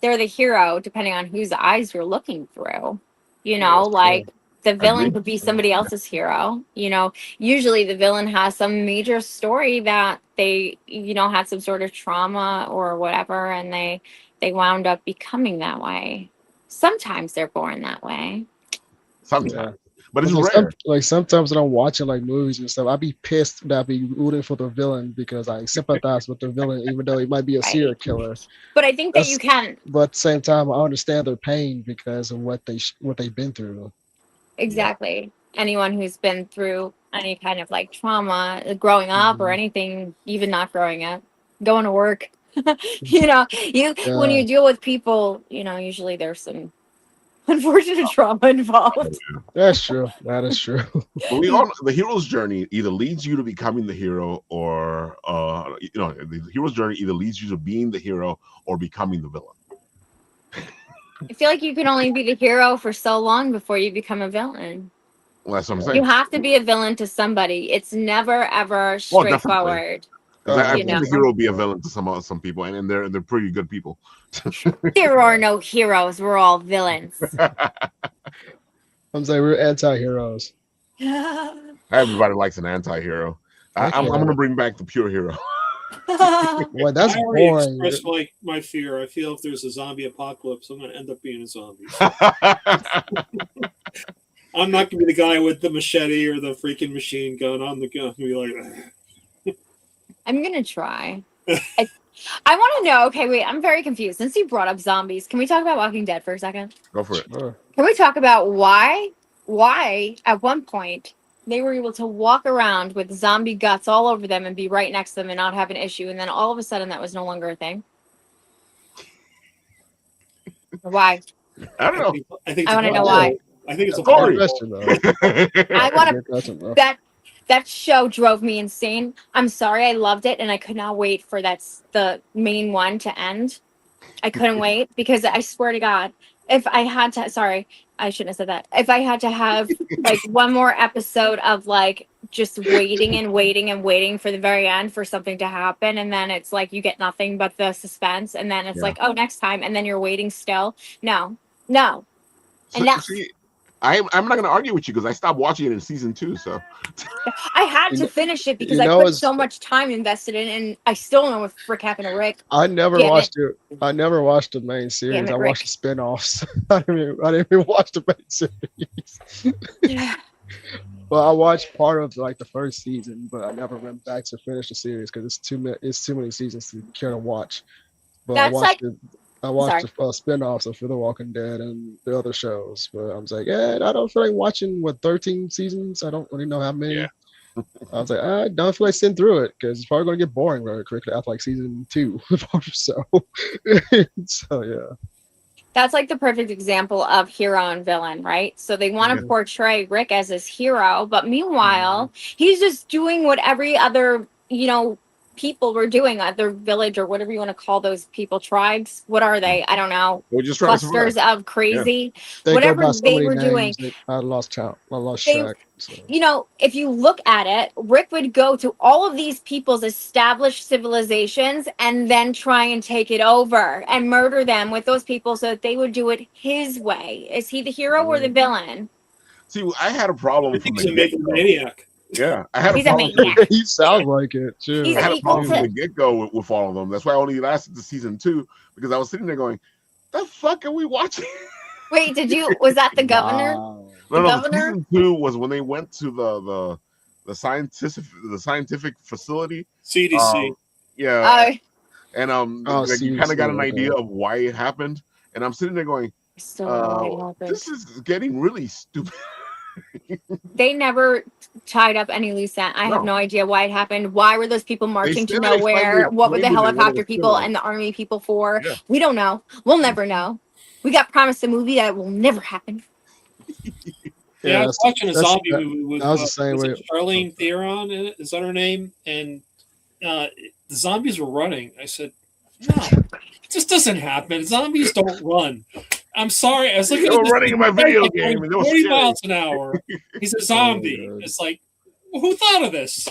they're the hero depending on whose eyes you're looking through. Yeah, that's true. Like the I agree. villain could be somebody else's hero. Usually the villain has some major story that they, had some sort of trauma or whatever, and they wound up becoming that way. Sometimes they're born that way. Yeah. Sometimes, but it's It's like rare. sometimes when I'm watching like movies and stuff, I'd be pissed that I'd be rooting for the villain because I sympathize with the villain, even though he might be a serial Right. killer. But I think that you That's can. but at the same time, I understand their pain because of what they've been through. Yeah. Exactly. Anyone who's been through any kind of like trauma, growing up or Mhm. anything, even not growing up, going to work. You when Yeah, you deal with people, usually there's some unfortunate trauma involved. that's true. That is true. But we all the hero's journey either leads you to becoming the hero, or the hero's journey either leads you to being the hero or becoming the villain. I feel like you can only be the hero for so long before you become a villain. Well, that's what I'm You saying. have to be a villain to somebody. It's never ever Well, definitely. straightforward. Because I've You seen know, the hero be a villain to some people, and they're pretty good people. there are no heroes. We're all villains. I'm saying we're anti-heroes. Everybody likes an anti-hero. I'm Okay. gonna bring back the pure hero. Well, that's I already boring. expressed my fear. I feel if there's a zombie apocalypse, I'm going to end up being a zombie. I'm not going to be the guy with the machete or the freaking machine gun. I'm the gun. I'm gonna be like, I'm gonna try. I want to know. Okay, wait. I'm very confused. Since you brought up zombies, can we talk about Walking Dead for a second? Go for it. Sure. Can we talk about why at one point they were able to walk around with zombie guts all over them and be right next to them and not have an issue, and then all of a sudden that was no longer a thing? Why? I don't know. I think I it's a want to black know Yeah, why. hole. I think it's a that's a black good Story. hole. question though. I That's a want good question though. to. That show drove me insane. I'm sorry, I loved it, and I could not wait for the main one to end. I couldn't wait because I swear to God, if I had to, sorry, I shouldn't have said that. If I had to have like one more episode of like just waiting and waiting and waiting for the very end for something to happen, and then it's like you get nothing but the suspense, and then it's Yeah. like, oh, next time, and then you're waiting still. No, no, And that's See, I'm not going to argue with you because I stopped watching it in season 2. So I had You to know, finish it because you I know, put it's so much time invested in, and I still don't know what frick happened to Rick. I never Damn it! watched it. I never watched the main Damn series. it, I watched Rick! the spin-offs. I didn't even watch the main series. Well, I watched part of like the first season, but I never went back to finish the series because it's too many seasons to care to watch. But I That's watched like it. I watched sorry. the spin-offs of The Walking Dead and the other shows, but I was like, yeah, I don't feel like watching 13 seasons. I don't really know how yeah. many. I was like, I don't feel like sitting through it because it's probably gonna get boring very quickly after like season 2 or so. So yeah. That's like the perfect example of hero and villain, right? So they want to Mhm. portray Rick as this hero, but Mhm. meanwhile, he's just doing what every other, people were doing, other village or whatever you want to call those people, tribes. What are they? I don't know. We're just trying to survive. Clusters of Yeah. crazy, They go whatever by so they many were doing. names that I lost count. I lost They track. So if you look at it, Rick would go to all of these people's established civilizations and then try and take it over and murder them with those people so that they would do it his way. Is he the hero or the yeah. villain? See, I had a problem I from think the he's a get-go. megalomaniac. Yeah, I had a He's a problem from the maniac. He sounds like it He's I too. had an a problem from the egoist. get-go with all of them. That's why I only lasted to season 2 because I was sitting there going, "The fuck are we watching?" Wait, was that the governor? Wow. The No, the governor? season 2 was when they went to the scientific facility. CDC. Yeah, I and Oh, like you kind of CDC. got an idea Okay. of why it happened, and I'm sitting there going, still don't know why it this happened. is getting really stupid. They never tied up any loose end. I have No, no idea why it happened. Why were those people they marching to said they finally nowhere? What were the explained it in one of the helicopter people spin-offs. and the army people for? Yeah, We don't know. We'll never know. We got promised a movie that will never happen. Yeah, I Yeah, was watching a zombie that, movie with that was the same was way. it Charlene Theron in it? Is that her name? And the zombies were running. I said, "No, this doesn't happen. Zombies don't run." I'm sorry. I was they looking at were this running thing, in my the guy's video like game, going and it was 40 scary. miles an hour. He's a Oh my zombie. god. It's like, well, who thought of this?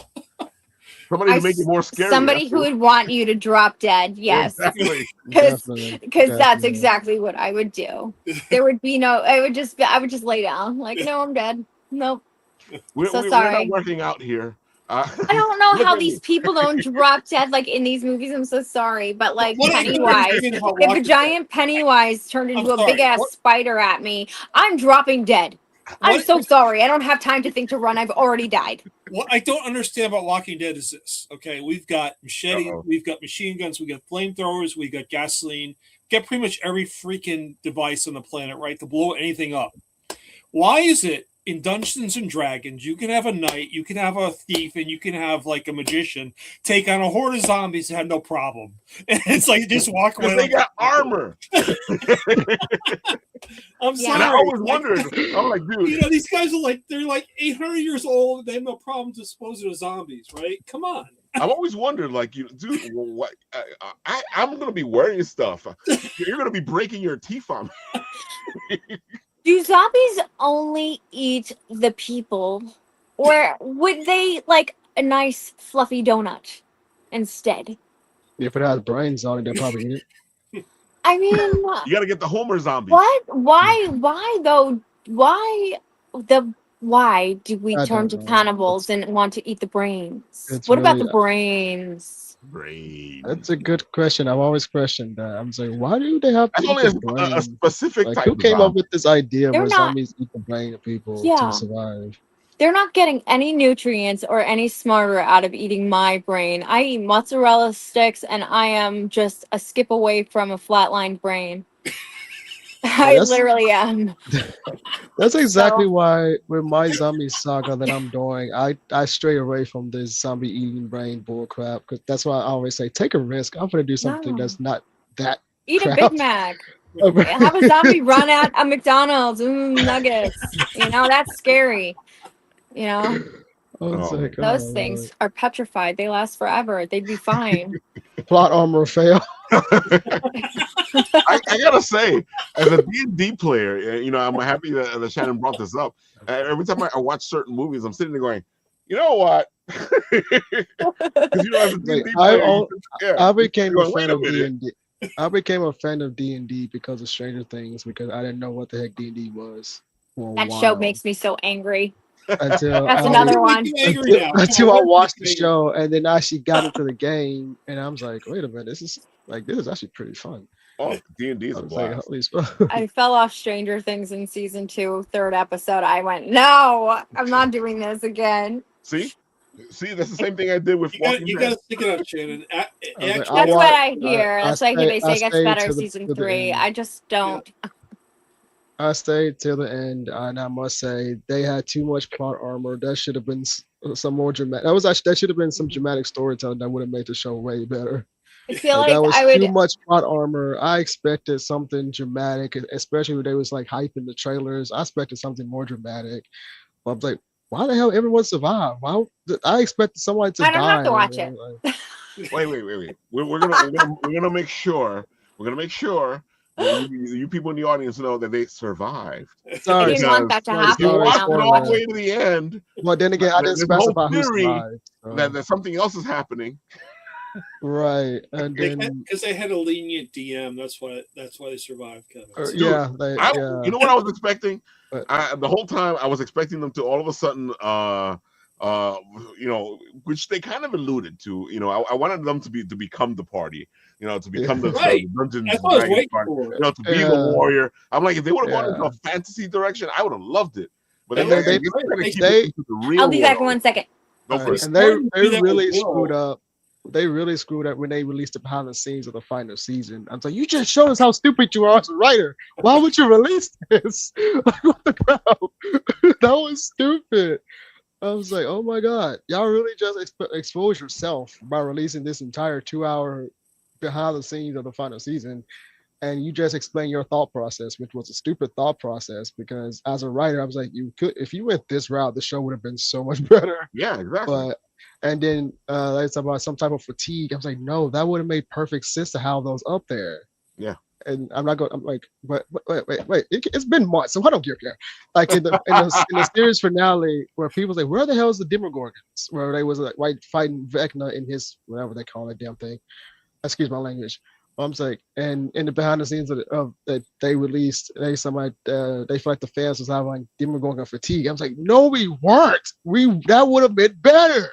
Somebody to make it more scary. Somebody who would want you to drop dead. Yes, Exactly. because Definitely. that's Definitely. exactly what I would do. There would be no. I would just lay down. Like, no, I'm dead. Nope. So We're not sorry. working out here. I don't know Look how at these me. people don't drop dead like in these movies. I'm so sorry, but like What I don't Pennywise, understand about if a Walking Dead. giant Pennywise turned I'm into a big sorry. ass spider at me, I'm dropping dead. I'm What so sorry. I don't have time to think to run. I've already died. what I don't understand about Walking Dead is this. Okay, we've got machete, Uh-oh. we've got machine guns, we got flamethrowers, we got gasoline, get pretty much every freaking device on the planet, right, to blow anything up. Why is it in Dungeons and Dragons you can have a knight, you can have a thief, and you can have like a magician take on a horde of zombies and have no problem? And it's like you just walk away. Because they Like, got armor. I'm Yeah. And I sorry. always Like, wondered, I'm like, dude, you know, these guys are like they're like 800 years old. They have no problem disposing of zombies, right? Come on. I've always wondered, like, dude, what? I'm gonna be wearing stuff. You're gonna be breaking your teeth on me. Do zombies only eat the people, or would they like a nice fluffy donut instead? If it has brains on it, they'll probably eat it. I mean, You got to get the Homer zombie. what? Why though? Why do we I turn don't to know. cannibals and want to eat the brains? It's What about really the brains? Brain. That's a good question. I've always questioned that. I'm saying, why do they have to That's eat only the a brain? specific Like, type who of came up zombie. with this idea They're where not. zombies eat the brain of people to Yeah, survive? they're not getting any nutrients or any smarter out of eating my brain. I eat mozzarella sticks, and I am just a skip away from a flatlined brain. Yeah, I literally am. that's exactly So why with my zombie saga that I'm doing, I stray away from this zombie eating brain bull crap because that's why I always say take a risk. I'm gonna do something no, that's not that eat a Big crap. Mac. Have a zombie run at a McDonald's. Nuggets. That's scary. You know, I was Oh my like, god. those oh Lord. things are petrified. They last forever. They'd be fine. Plot armor fail. I gotta say, as a D&D player, I'm happy that Shannon brought this up. Every time I watch certain movies, I'm sitting there going, you know what? Because as a Like D&D player, yeah, I became you're a going, wait fan a of minute. D&D. I became a fan of D&D because of Stranger Things because I didn't know what the heck D&D was for a That show while makes me so angry. until That's I another Don't make one. me angry now. Come until on, I what watched the is angry? show and then actually got into the game and I was like, wait a minute, this is actually pretty fun. Oh, D&D is I a was like, blast. holy I fell off Stranger Things in season 2, third episode. I went, no, I'm not doing this again. See, that's the same thing I did with Walking You Dead. gotta stick it out, Shannon. I was like, Actually, I That's what watch. I hear. That's why they I say it gets stayed better season to the 3. end. I just yeah, don't. I stayed till the end, and I must say they had too much plot armor. That should have been some more dramatic. That should have been some dramatic storytelling that would have made the show way better. I feel Like that like was I too would. much plot armor. I expected something dramatic, especially when they was like hyping the trailers. I expected something more dramatic. But I was like, why the hell everyone survived? Why I expected someone to I don't have die? to watch And, it. like, Wait. We're gonna make sure. We're gonna make sure that you people in the audience know that they survived. I sorry, didn't want Because that to sorry, if you happen, sorry, and watch I'm it gonna all the watch spoiler. it. way to the end, But then again, I didn't there's a whole specify who theory survived. So. that something else is happening. Right, and then because they had a lenient DM. That's why they survived, Kevin. So, Dude, yeah, they you yeah, know what I was expecting? but The whole time I was expecting them to all of a sudden, uh, which they kind of alluded to. I wanted them to become the party. To yeah, become the right. Dungeons That's and what I was Dragons waiting party. for. To be the yeah, warrior. I'm like, if they would have gone into yeah. a fantasy direction, I would have loved it. But That And would I have then been guess great. they're gonna They, keep it they into the I'll real be back in world. 1 second. Go for they it. and they started to they do that with really screwed Willow. up. They really screwed up when they released the behind the scenes of the final season. I'm like, you just showed us how stupid you are as a writer. Why would you release this? Like, what the crap? That was stupid. I was like, oh my god, y'all really just expose yourself by releasing this entire 2 hour behind the scenes of the final season, and you just explain your thought process, which was a stupid thought process. Because as a writer, I was like, you could, if you went this route, the show would have been so much better. Yeah, exactly. But and then it's about some type of fatigue. I was like, no, that would have made perfect sense to have those up there. Yeah. And I'm not going. I'm like, but wait. It's been months, so I don't care. Like in the series finale, where people say, where the hell is the Demogorgons? Where they was like right fighting Vecna in his whatever they call that damn thing. Excuse my language. I'm like, and in the behind the scenes of that they released, they feel like the fans was having like Demogorgon fatigue. I was like, no, we weren't. That would have been better.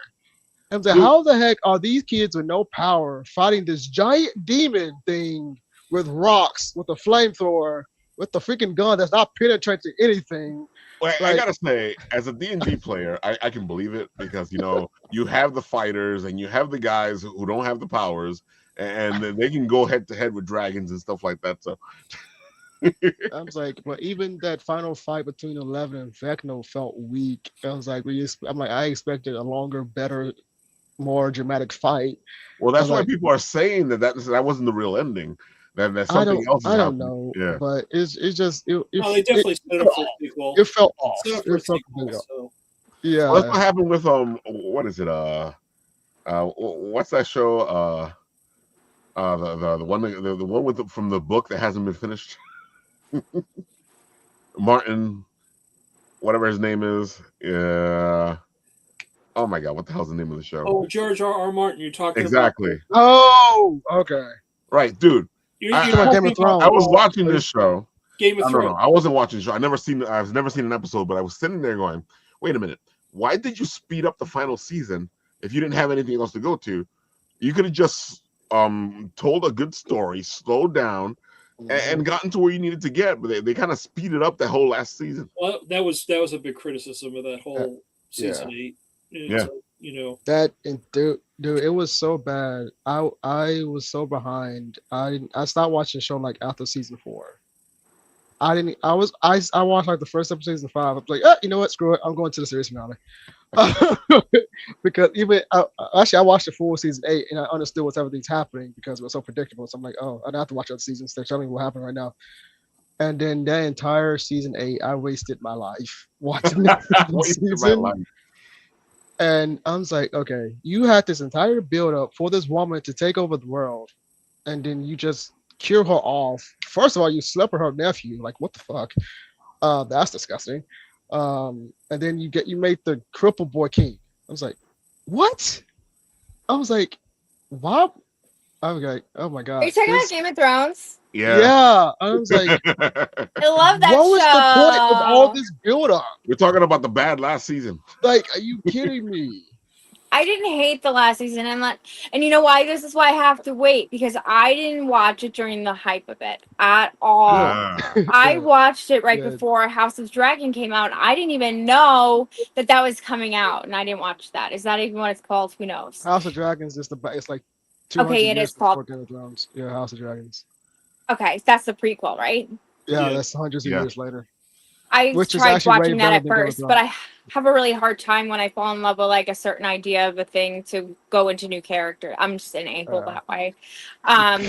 I'm like, Dude, how the heck are these kids with no power fighting this giant demon thing with rocks, with a flamethrower, with the freaking gun that's not penetrating anything? well, I Like, gotta say, as a D&D player, I can believe it because you have the fighters and you have the guys who don't have the powers, and then they can go head to head with dragons and stuff like that. So I was like, but even that final fight between Eleven and Vecno felt weak. I was like, I'm like, I expected a longer, better, more dramatic fight. well, I that's was why like, people are saying that wasn't the real ending. That something else is I don't happening. know, Yeah. but it's just No, they definitely set up for a sequel. it felt off. Set up for a It felt sequel. completely off. So Well, that's Yeah. what happened with what is it? What's that show? The one the one with from the book that hasn't been finished. Martin, whatever his name is. Yeah. Oh my God, what the hell's the name of the show? oh, George R. Martin, you're talking Exactly. Oh, okay. Right, dude. You're I, Talking about Game talking of about I was Thrones. watching this show. Game of No, Thrones. I wasn't watching the show. I've never seen an episode, but I was sitting there going, wait a minute. Why did you speed up the final season if you didn't have anything else to go to? You could have just told a good story, slowed down, and gotten to where you needed to get, but they kind of speeded up the whole last season. Well, that was a big criticism of that whole season 8. Yeah. That and dude, it was so bad. I was so behind. I stopped watching the show like after season 4. I didn't. I watched like the first episode of season 5. I was like, you know what? Screw it. I'm going to the series finale. Because even actually, I watched the full season 8 and I understood what's everything's happening because it was so predictable. So I'm like, oh, I don't have to watch other seasons. They're telling me what happened right now. And then that entire season 8, I wasted my life watching that season. And I was like, okay, you had this entire build up for this woman to take over the world, and then you just kill her off. First of all, you slept with her nephew. Like, what the fuck? That's disgusting. And then you made the cripple boy king. I was like, what? I was like, why? Okay. Oh my Are God. you talking about This. Game of Thrones? Yeah. Yeah. I was like, I love that what was the point of all show. this build up? We're talking about the bad last season. Like, are you kidding me? I didn't hate the last season. And you know why? This is why I have to wait because I didn't watch it during the hype of it at all. Ah. I Yeah. watched it right Yeah. before House of Dragon came out. I didn't even know that that was coming out, and I didn't watch that. Is that even what it's called? Who knows? House of Dragons is it's like 200 Okay, it years is called. before Game of Thrones. Yeah, House of Dragons. Okay, that's the prequel, right? Yeah, Yeah. that's hundreds of Yeah. years later. I Which is tried actually way watching that better at than Game of first, but Thrones. I have a really hard time when I fall in love with like a certain idea of a thing to go into new character. I'm just an a-hole Yeah. that way. I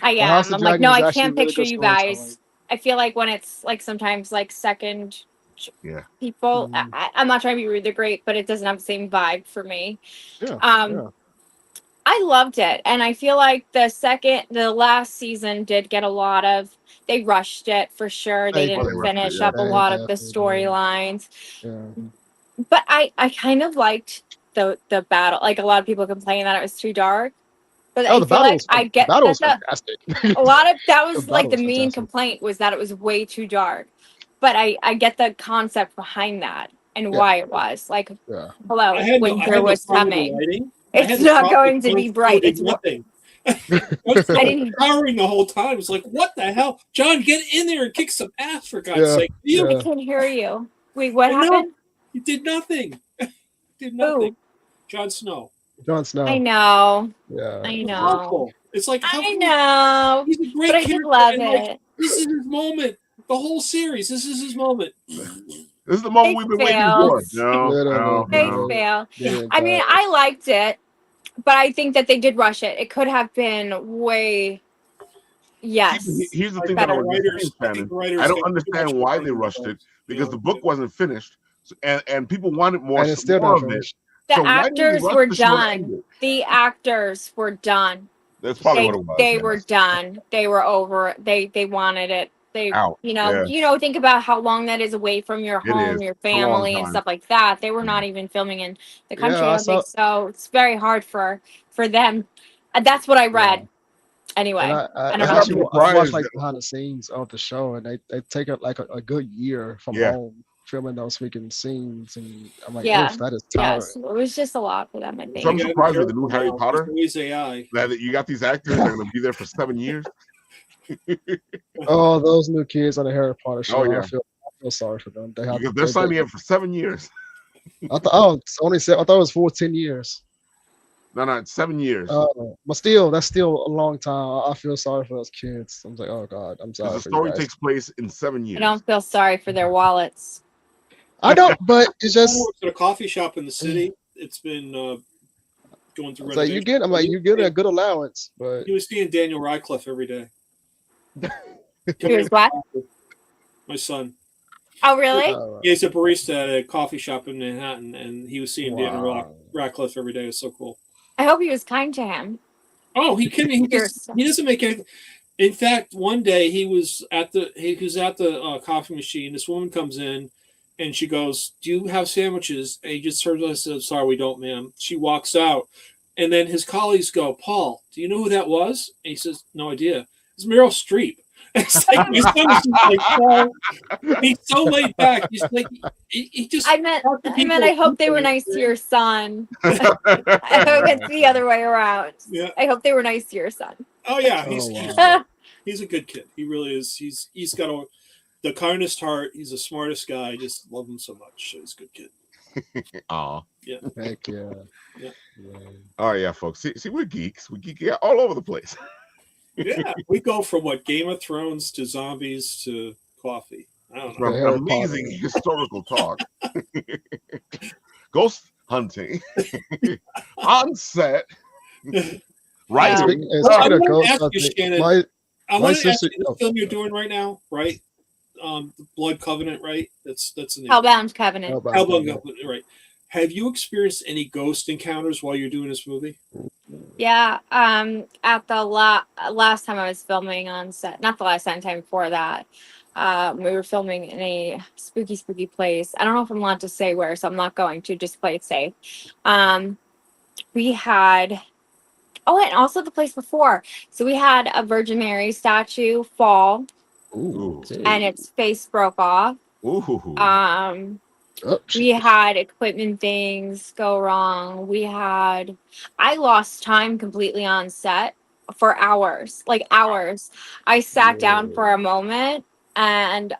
Well, House am. of I'm like, no, Dragons is I actually can't really picture good you storytelling. guys. I feel like when it's like sometimes like second Yeah. people, Mm. I'm not trying to be rude, they're great, but it doesn't have the same vibe for me. Yeah. Um, Yeah. I loved it, and I feel like the last season did get a lot of. They rushed it for sure. They They Oh, they didn't did. rushed it. finish Yeah. up a They lot of the definitely did. storylines. Yeah. But I kind of liked the battle. Like a lot of people complain that it was too dark, but Oh, I feel like I the get battle was that fantastic. a lot of that The was like battle the was main fantastic. complaint was that it was way too dark. But I get the concept behind that and Yeah. why it was like, Yeah. I hello, had no winter was problem with the coming. lighting. I It's had no not problem going to with be Jon Snow bright. did It's nothing. Jon Snow I was didn't. cowering the whole time. It's like, what the hell? John, get in there and kick some ass for God's Yeah. sake. You I Yeah. can't hear you. Wait, what I know. happened? He did nothing. Did nothing. Oh, Jon Snow. Jon I Snow. know. Yeah. I It's know. awful. It's like how I can know. he's a But great I did character love and like it. this is his moment. The whole series, this is his moment. This is the moment They we've been waiting failed. for. No, Literally. no, They no. failed. They didn't I mean, die. I liked it, but I think that they did rush it. It could have been way, See, yes, here's the I thing think that I better. was saying, I think Shannon. the I writers don't got too much understand why over they rushed it themselves, to be because the honest with book you. wasn't finished, and people wanted And it's still more not of it. finished. The So why didn't you actors rush were the show to end done. it? The actors were done. That's probably They what it was. they Yeah. were done. They were over. They wanted it. They Out. Yeah, think about how long that is away from your it home, is. your It's a long family, and time. stuff like that. They were Yeah. not even filming in the Yeah, country. I I don't think saw. so. It's very hard for them. That's what I Yeah. read. And Anyway, I don't That's I why know. I'm actually I watched surprised. like behind the scenes of the show, and they take it like a good year from Yeah. home filming those freaking scenes, and I'm like, oh, Yeah. that is Yes. tiring. It was just a lot for them, I So You I'm think. gotta be surprised with the careful new Harry now. There's Potter always AI. that you got these actors that are going to be there for 7 years. Oh, those new kids on the Harry Potter Oh show, yeah, I feel sorry for them. because they're signing up for 7 years. I thought it's only I thought it was 14 years. No, it's 7 years But still, that's still a long time. I feel sorry for those kids. I'm like, oh God, I'm because sorry the for you story guys. takes place in 7 I years. don't feel sorry for their wallets. I don't, but it's John just works at a coffee shop in the city. It's been going through it's like renovation. I'm like you get a good allowance, but He was seeing Daniel Radcliffe every day. Here's what? My son. Oh, really? He's a barista at a coffee shop in Manhattan, and he was seeing Daniel wow. Radcliffe every day. It was so cool. I hope he was kind to him. Oh, he can. He doesn't make any. In fact, one day he was at the coffee machine. This woman comes in, and she goes, "Do you have sandwiches?" And he just turns and says, "Sorry, we don't, ma'am." She walks out, and then his colleagues go, "Paul, do you know who that was?" And he says, "No idea." It's Meryl Streep. It's like my son is just like, Paul, he's so laid back. He's like, he just. I hope they were nice to your son. I hope it's the other way around. Yeah. I hope they were nice to your son. Oh yeah, wow. he's a good kid. He really is. He's got the kindest heart. He's the smartest guy. I just love him so much. He's a good kid. Aw. Yeah. Heck yeah. Yeah. Oh yeah, folks. See, we're geeks. We geek all over the place. Yeah, we go from what Game of Thrones to zombies to coffee. I don't know. From Harry amazing Potter. historical talk, ghost hunting, on set, writing. Speaking Well, I of want to ghost ask you, hunting, Shannon. my I my want to ask sister. you the film you're doing right now, right? The Blood Covenant, right? That's the name. Hellbound Covenant. Hellbound Covenant, right? Have you experienced any ghost encounters while you're doing this movie? Yeah. At the last time I was filming on set, not the last time before that, we were filming in a spooky place. I don't know if I'm allowed to say where, so I'm not going to. Just play it safe. We had Oh, and also the place before. So we had a Virgin Mary statue fall, Ooh, and okay. its face broke off. Ooh. Oh, We shit. had equipment things go wrong. I lost time completely on set for hours, like hours. I sat down Whoa. for a moment, and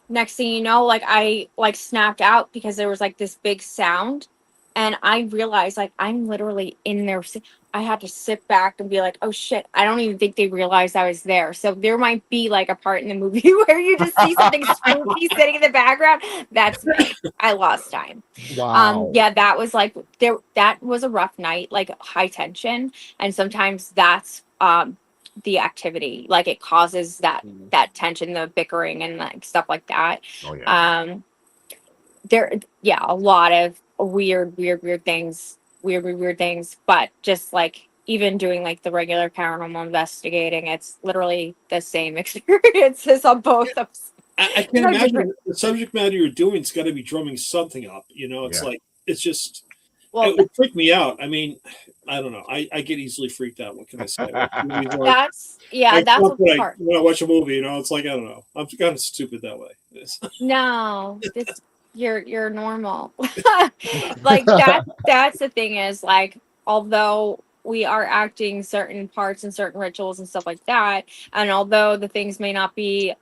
next thing you know, like I like snapped out because there was like this big sound, and I realized like I'm literally in there. I had to sit back and be like, oh shit, I don't even think they realized I was there. So there might be like a part in the movie where you just see something spooky sitting in the background. That's me. I lost time. Wow. Yeah, that was like that was a rough night, like high tension, and sometimes that's the activity, like it causes that tension, the bickering and like stuff like that. Oh yeah. There, yeah, a lot of weird things, weird things, but just like even doing like the regular paranormal investigating, it's literally the same experiences on both of us. I can No imagine different. the subject matter you're doing's got to be drumming something up. You know, it's Yeah. like it's just Well, it would freak me out. I mean, I don't know. I get easily freaked out. What can I say? Movies are that's not what that part. when I watch a movie, you know, it's like I don't know. I'm kind of stupid that way. No, it's you're normal. Like that's the thing is like although we are acting certain parts and certain rituals and stuff like that, and although the things may not be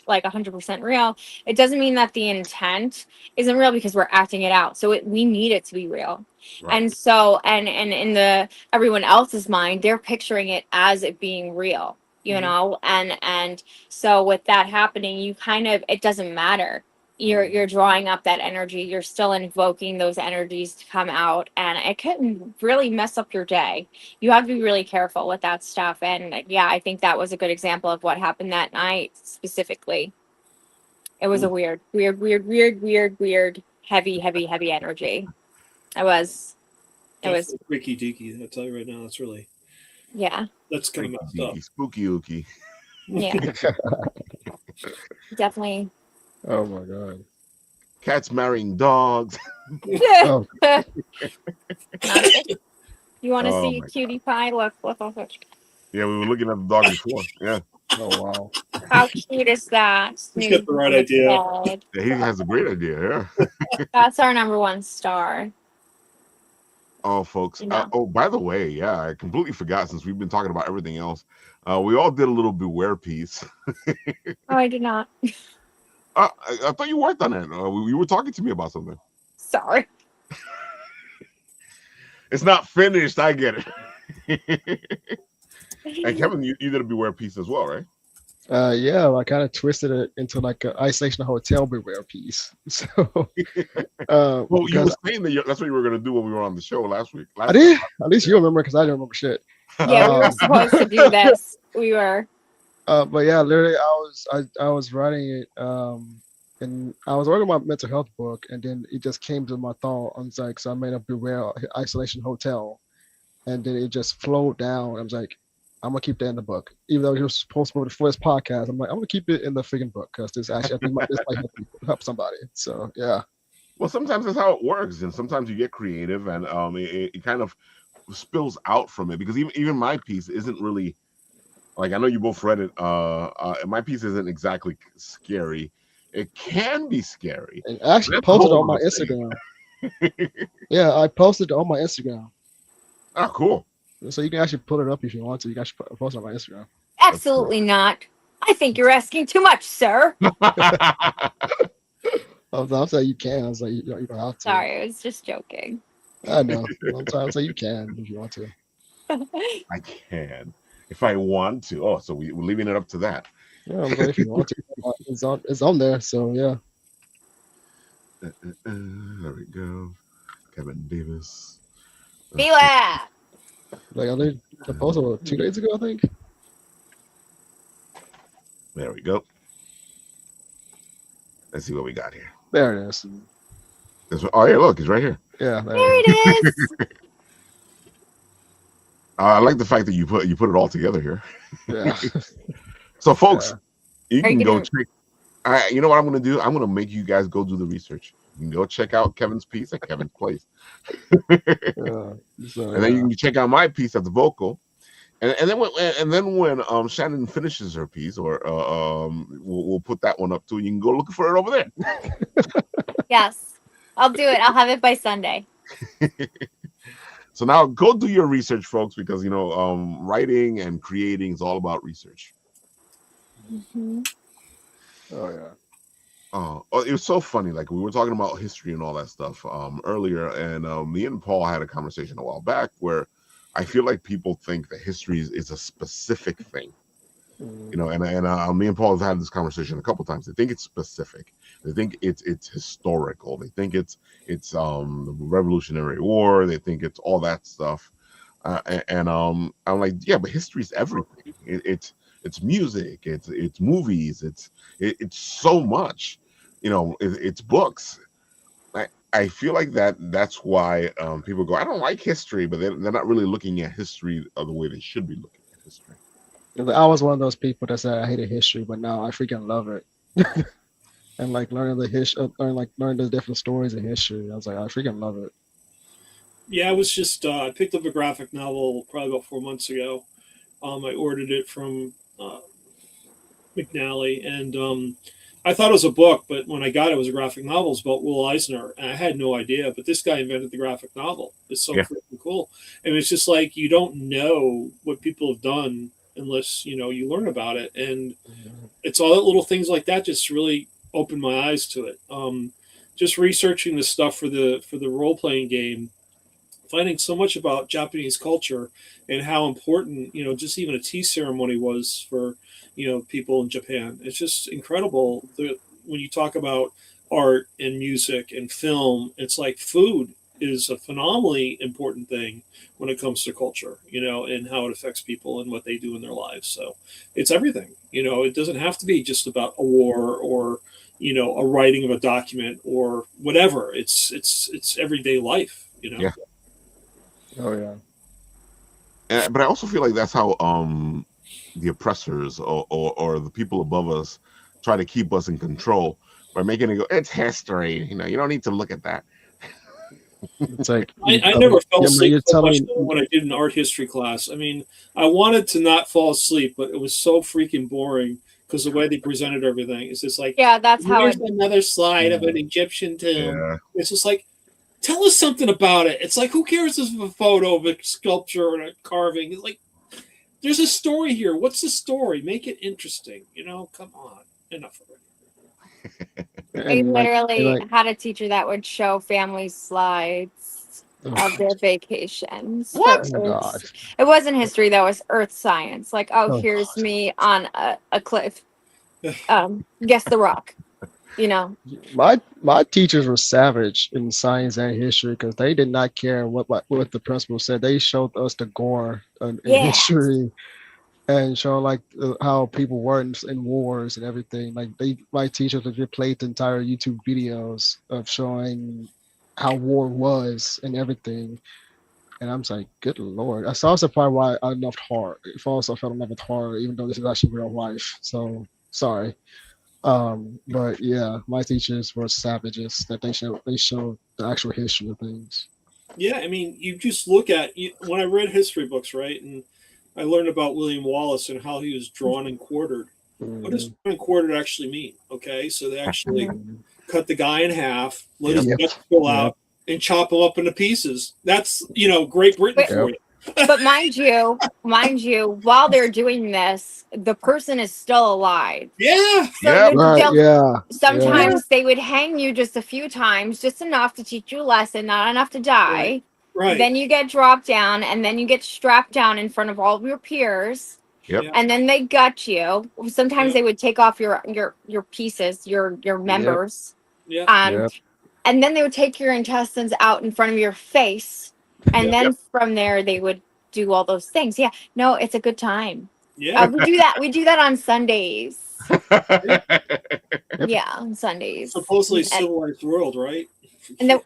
like 100% real, it doesn't mean that the intent isn't real because we're acting it out. So we need it to be real. Right. And so and in the everyone else's mind, they're picturing it as it being real, you Mhm. know, and so with that happening, you kind of it doesn't matter. You're drawing up that energy. You're still invoking those energies to come out, and it can really mess up your day. You have to be really careful with that stuff. And yeah, I think that was a good example of what happened that night specifically. It was a Ooh. weird, heavy energy. It was. It was. Definitely freaky deaky. I'll tell you right now, Yeah. that's kind of Freaky messed up. deaky, spooky ooky. Yeah. Definitely. Oh my god. Cats marrying dogs. Oh, You want to Oh see my. cutie pie? Look. Yeah, we were looking at the dog before. Yeah. oh wow. How cute is that? He's got the Snoopy right on the idea. bed. Yeah, he has a great idea. Yeah. That's our number one star. Oh, folks. You know. Oh, by the way, yeah, I completely forgot since we've been talking about everything else. We all did a little beware piece. Oh, I did not. I thought you worked on it. You were talking to me about something. Sorry. It's not finished. I get it. And Kevin, you did a beware piece as well, right? Yeah, I kind of twisted it into like an isolation hotel beware piece. So, Well, you because were saying that that's what you were going to do when we were on the show last week. I did. At least you remember, because I didn't remember shit. Yeah, we were Um, supposed to do this. We were. but yeah, literally, I was writing it, and I was working my mental health book, and then it just came to my thought. I was like, so I made a beware isolation hotel, and then it just flowed down. I was like, I'm gonna keep that in the book, even though you're supposed to be the first podcast. I'm like, I'm gonna keep it in the freaking book because this actually, I think this might help people, help somebody. So yeah. Well, sometimes that's how it works, and sometimes you get creative, and it kind of spills out from it because even my piece isn't really like I know you both read it. My piece isn't exactly scary. It can be scary. And I actually That's a posted it whole on my other thing. Instagram. Yeah, I posted it on my Instagram. Ah, cool. So you can actually pull it up if you want to. You can actually post it on my Instagram. Absolutely not. I think you're asking too much, sir. I was saying you can. I was like, you don't have to. Sorry, I was just joking. I know. Sometimes you can if you want to. I can if I want to. Oh, so we're leaving it up to that. Yeah, but if you want to, it's on there. So yeah. There we go. Kevin Davis. Beware. Like I did the post 2 days ago, I think. There we go. Let's see what we got here. There it is. Oh yeah, look, it's right here. Yeah, There it is. I like the fact that you put it all together here. Yeah. So, folks, you Are you can go gonna- check. You know what I'm going to do? I'm going to make you guys go do the research. You can go check out Kevin's piece at Kevin's Place. So And then you yeah. can check out my piece at the Vocal. And then when Shannon finishes her piece, or we'll put that one up too. You can go look for it over there. Yes, I'll do it. I'll have it by Sunday. So now go do your research, folks, because writing and creating is all about research. Mhm. Oh yeah. It was so funny. Like we were talking about history and all that stuff earlier, and me and Paul had a conversation a while back where I feel like people think that history is a specific thing. And me and Paul have had this conversation a couple times. They think it's specific. They think it's historical. They think it's the Revolutionary War. They think it's all that stuff. And I'm like, yeah, but history is everything. It's music. It's movies. It's so much. It's books. I feel like that's why people go, I don't like history, but they're not really looking at history the way they should be looking at history. I was one of those people that said I hated history, but now I freaking love it. And like learning the history, learning the different stories of history. I was like, I freaking love it. Yeah, I was just I picked up a graphic novel probably about 4 months ago. I ordered it from McNally, and I thought it was a book, but when I got it, it was a graphic novel. It's about Will Eisner, and I had no idea. But this guy invented the graphic novel. It's so Yeah. freaking cool. And it's just like you don't know what people have done unless you learn about it, and it's all the little things like that just really opened my eyes to it. Just researching the stuff for the role playing game, finding so much about Japanese culture and how important just even a tea ceremony was for people in Japan. It's just incredible. When you talk about art and music and film, it's like food is a phenomenally important thing when it comes to culture, and how it affects people and what they do in their lives. So it's everything. It doesn't have to be just about a war or a writing of a document or whatever. It's everyday life. Yeah. Oh yeah. But I also feel like that's how the oppressors or the people above us try to keep us in control by making it go, it's history. You don't need to look at that. It's like I never fell asleep you're so much telling when I did an art history class. I mean, I wanted to not fall asleep, but it was so freaking boring because the way they presented everything is just like, Yeah, that's how here's it. another slide of an Egyptian tomb. Yeah. It's just like, tell us something about it. It's like, who cares if it's a photo of a sculpture or a carving? It's like, there's a story here. What's the story? Make it interesting. Come on. Enough of it. I and literally like had a teacher that would show family slides of their vacations for What? oh my god. Earth. It wasn't history, that was Earth science. Like, oh, Oh here's god. me on a cliff. Guess the rock. My teachers were savage in science and history because they did not care what the principal said. They showed us the gore in Yeah. history and show like how people were in wars and everything. Like my teachers would just play the entire YouTube videos of showing how war was and everything. And I'm just like, good lord. I saw probably why I loved horror. If also fell in love with horror, even though this is actually real life. So sorry. But yeah, my teachers were savages that they showed the actual history of things. Yeah, I mean, you just look at when I read history books, right? And I learned about William Wallace and how he was drawn and quartered. What does Mhm. drawn and quartered actually mean? Okay, so they actually Mhm. cut the guy in half, let Yep. his Yep. guts spill Yep. out, and chop him up into pieces. That's Great Britain But, for Yep. you. but mind you, while they're doing this, the person is still alive. Yeah, So Yep. Right. Yeah. Yeah. yeah, sometimes they would hang you just a few times, just enough to teach you a lesson, not enough to right, die. right. Then you get dropped down, and then you get strapped down in front of all of your peers, Yep. Yeah, and then they gut you. Sometimes yeah, they would take off your pieces, your Yep. members, yeah, um, Yep. and then they would take your intestines out in front of your face, and yeah, then Yep. from there they would do all those things. Yeah, no, it's a good time. yeah. We do that. We do that on Sundays. Yeah. Yeah, on Sundays, Supposedly civilized world, right? and then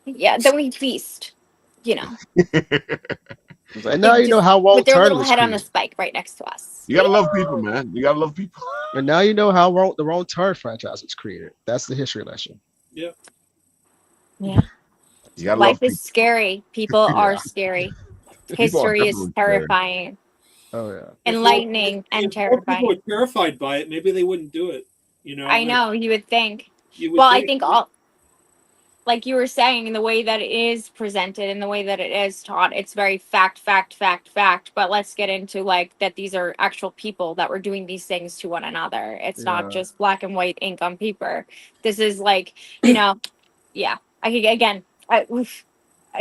yeah, then we feast. You know, And they now you know just how with Wrong their Turn little was head on a created. spike right next to us. You gotta love people, man. You gotta love people. And now you know how the Wrong Turn franchise was created. That's the history lesson. Yeah. Yeah. You gotta Life love is people. scary. People are Yeah, scary. people are History is definitely scary. terrifying, Oh yeah. enlightening, and If more people are terrifying. terrified by it, maybe they wouldn't do it. I know, you would think. You would Well, I think. think all, like you were saying, in the way that it is presented, in the way that it is taught, it's very fact, fact, fact, fact. But let's get into like that these are actual people that were doing these things to one another. It's not Yeah. just black and white ink on paper. This is like, you know, yeah. I could again. I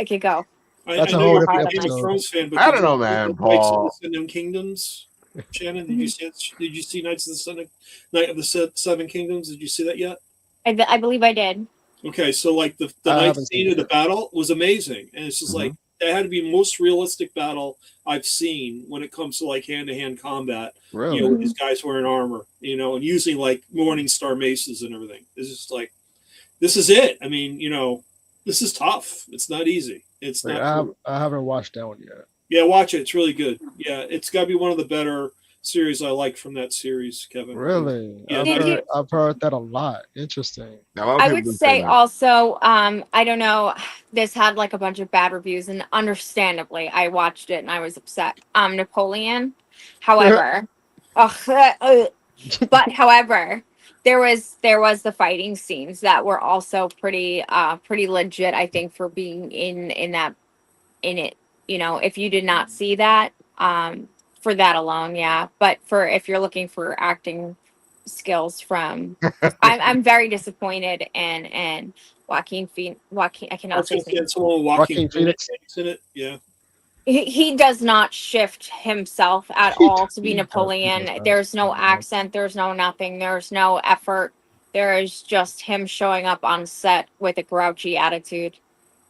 could go. I That's a know whole you're a different big Game of episode. Thrones fan, but I did don't you know, see man, Knights of the Paul. Seven Kingdoms? Shannon, Mhm. did you see Knights of the Night of the Seven Kingdoms? Did you see that yet? I believe I did. Okay, so like the I night haven't seen scene it of the yet. battle was amazing, and it's just Mhm. like that had to be the most realistic battle I've seen when it comes to like hand to hand combat. You know, Really? with these guys wearing armor, you know, and using like Morning Star maces and everything. It's just like this is it. I mean, you know, this is tough. It's not easy. It's Like not cool. I haven't watched that one yet. Yeah, watch it. It's really good. Yeah, it's got to be one of the better series I like from that series, Kevin. Really? Yeah, Did you? I've heard that a lot. Interesting. Now, a lot of I people would been saying say that. also, I don't know, this had like a bunch of bad reviews, and understandably, I watched it and I was upset. Napoleon, however, ugh, but however, there was the fighting scenes that were also pretty legit. I think for being in it, if you did not see that, for that alone, yeah. But for if you're looking for acting skills from, I'm very disappointed in Joaquin. I I cannot was say going his to say name. it's someone walking Joaquin Phoenix. in it. Yeah, He does not shift himself at He, all to be he does Napoleon. not. There's no accent. There's no nothing. There's no effort. There is just him showing up on set with a grouchy attitude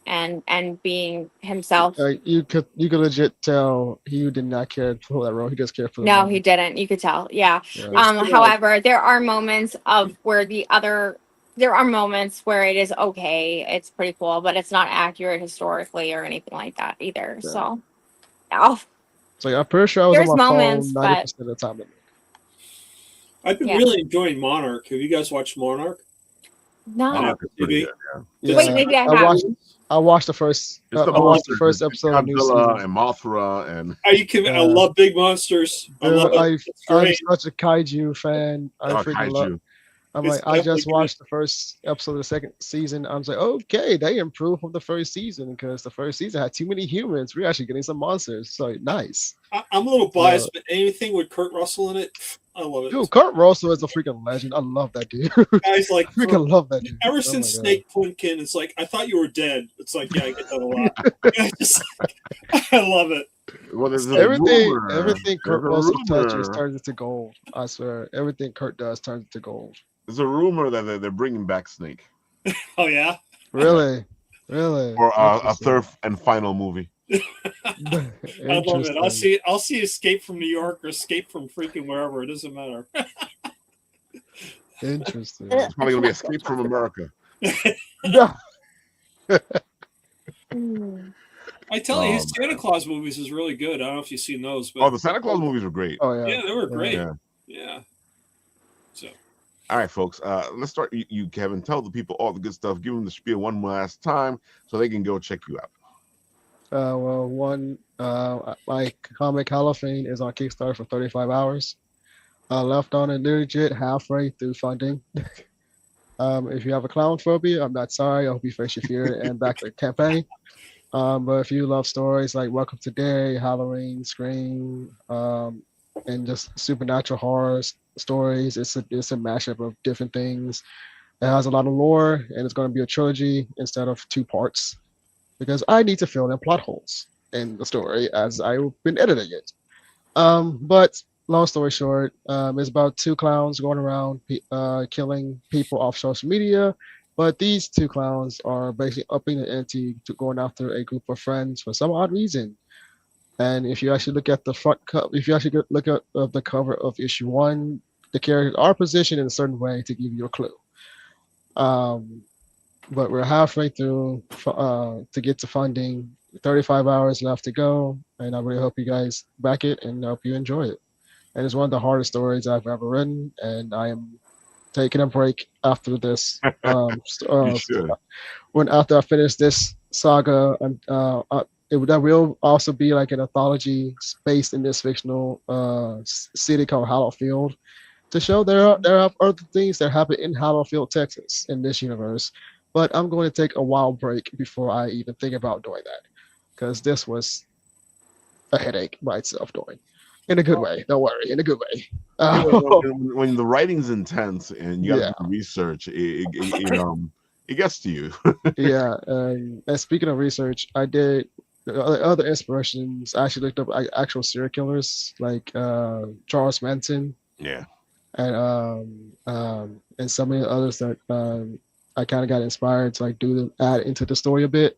and being himself. You could legit tell he did not care for that role. He just cared for the No, he money. didn't. You could tell. Yeah. Yeah. it's However, there are moments of where there are moments where it is okay. It's pretty cool, but it's not accurate historically or anything like that either. Yeah. So, oh, So I'm pretty sure I was on there's my phone moments, but 90% of the time. I've been yeah. really enjoying Monarch. Have you guys watched Monarch on No. Monarch Apple is pretty TV? good. Yeah. Wait, Yeah. maybe I I have. watched I watched the first It's the I watched the monsters. first It's episode of the new Godzilla season. and Mothra and I Uh, love big monsters. I love dude, it. It's I'm great. such a kaiju fan. I freaking love. Kaiju. I'm It's like, I definitely just good. watched the first episode of the second season. I was like, okay, they improved from the first season because the first season had too many humans. We're actually getting some monsters. So nice. I'm a little biased, but anything with Kurt Russell in it, I love it. Dude, Kurt Russell is a freaking legend. I love that dude. Guys, like freaking love that dude. ever Oh since my God. Snake Plissken, it's like I thought you were dead. It's like, yeah, I get that a lot. I love it. Well, there's a Everything rumor. everything There's Kurt a Russell touches rumor. turns into gold. I swear. Everything Kurt does turns into gold. There's a rumor that they're bringing back Snake Oh yeah, Really? Really? for a Interesting. third and final movie. I love it. Interesting. I'll see Escape from New York or Escape from freaking wherever. It doesn't matter. Interesting. It's probably gonna be Escape from America. Yeah. Hmm. I tell you, his Oh, Santa Claus movies is really good. I don't know if you've seen those, but Oh, the Santa Claus movies were great. Oh yeah. yeah, they were great. Yeah. Yeah. So All right, folks. Let's start. You, Kevin. Tell the people all the good stuff. Give them the spiel one last time so they can go check you out. Well, my comic Hall of Fame is on Kickstarter for 35 hours. Left on it legit halfway through funding. If you have a clown phobia, I'm not sorry. I hope you face your fear and back the campaign. But if you love stories like Welcome to Day, Halloween, Scream, and just supernatural horror stories, it's a mashup of different things. It has a lot of lore, and it's going to be a trilogy instead of 2 parts because I need to fill in plot holes in the story as I've been editing it. But long story short, it's about 2 clowns going around killing people off social media. But these 2 clowns are basically upping the ante to going after a group of friends for some odd reason. And if you actually look at the front cover, if you actually look at the cover of issue 1, the characters are positioned in a certain way to give you a clue. But we're halfway through to get to funding. 35 hours left to go, and I really hope you guys back it and hope you enjoy it. And it's one of the hardest stories I've ever written, and I am taking a break after this. You should. When after I finish this saga, and that will also be like an anthology based in this fictional city called Hollowfield, to show there are other things that happen in Hollowfield, Texas, in this universe. But I'm going to take a wild break before I even think about doing that, because this was a headache by itself doing, in a good way. Don't worry, in a good way. Yeah, well, when the writing's intense and you got to Yeah, do the research, it gets to you. yeah. And speaking of research, I did the other inspirations. I actually looked up actual serial killers like Charles Manson Yeah. and some of the others that I kind of got inspired to like do them add into the story a bit.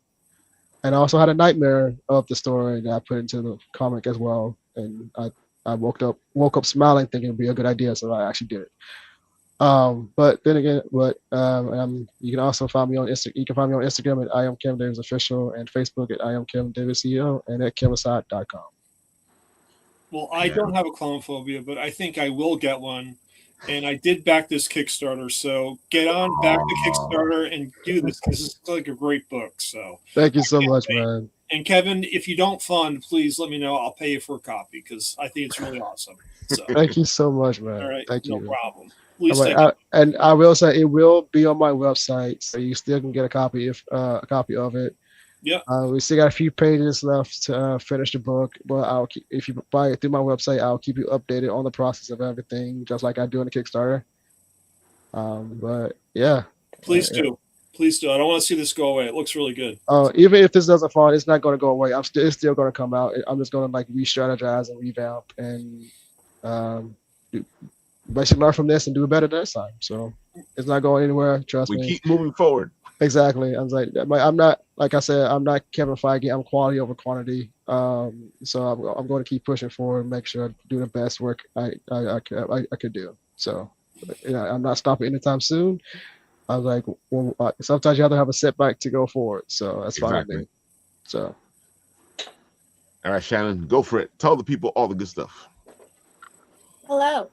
And I also had a nightmare of the story that I put into the comic as well. And I woke up smiling, thinking it'd be a good idea, so I actually did it. But then again, you can also find me on Instagram. You can find me on Instagram at I am Kevin Davis Official and Facebook at I am Kevin Davis CEO and at kevinside.com. Well, I Yeah. don't have a clone phobia, but I think I will get one. And I did back this Kickstarter, so get on back the Kickstarter and do this because it's like a great book. So Thank you so much, man. And Kevin, if you don't fund, please let me know. I'll pay you for a copy because I think it's really awesome. So Thank you so much, man. all right, Thank no you. problem. Please All take right, it. and I will say it will be on my website, so you still can get a copy of it. Yeah. We still got a few pages left to finish the book, but if you buy it through my website, I'll keep you updated on the process of everything, just like I do in the Kickstarter. But yeah. Please do. Please do. I don't want to see this go away. It looks really good. Even if this doesn't fall, it's not going to go away. It's still going to come out. I'm just going to like re-strategize and revamp and basically learn from this and do it better next time. So it's not going anywhere. Trust me. We keep moving forward. Exactly. I was like, I'm not, like I said, I'm not Kevin Feige. I'm quality over quantity. So I'm going to keep pushing forward and make sure I do the best work I could do. So I'm not stopping anytime soon. I was like, well, sometimes you have to have a setback to go forward. So that's fine with me. So. All right, Shannon, go for it. Tell the people all the good stuff. Hello.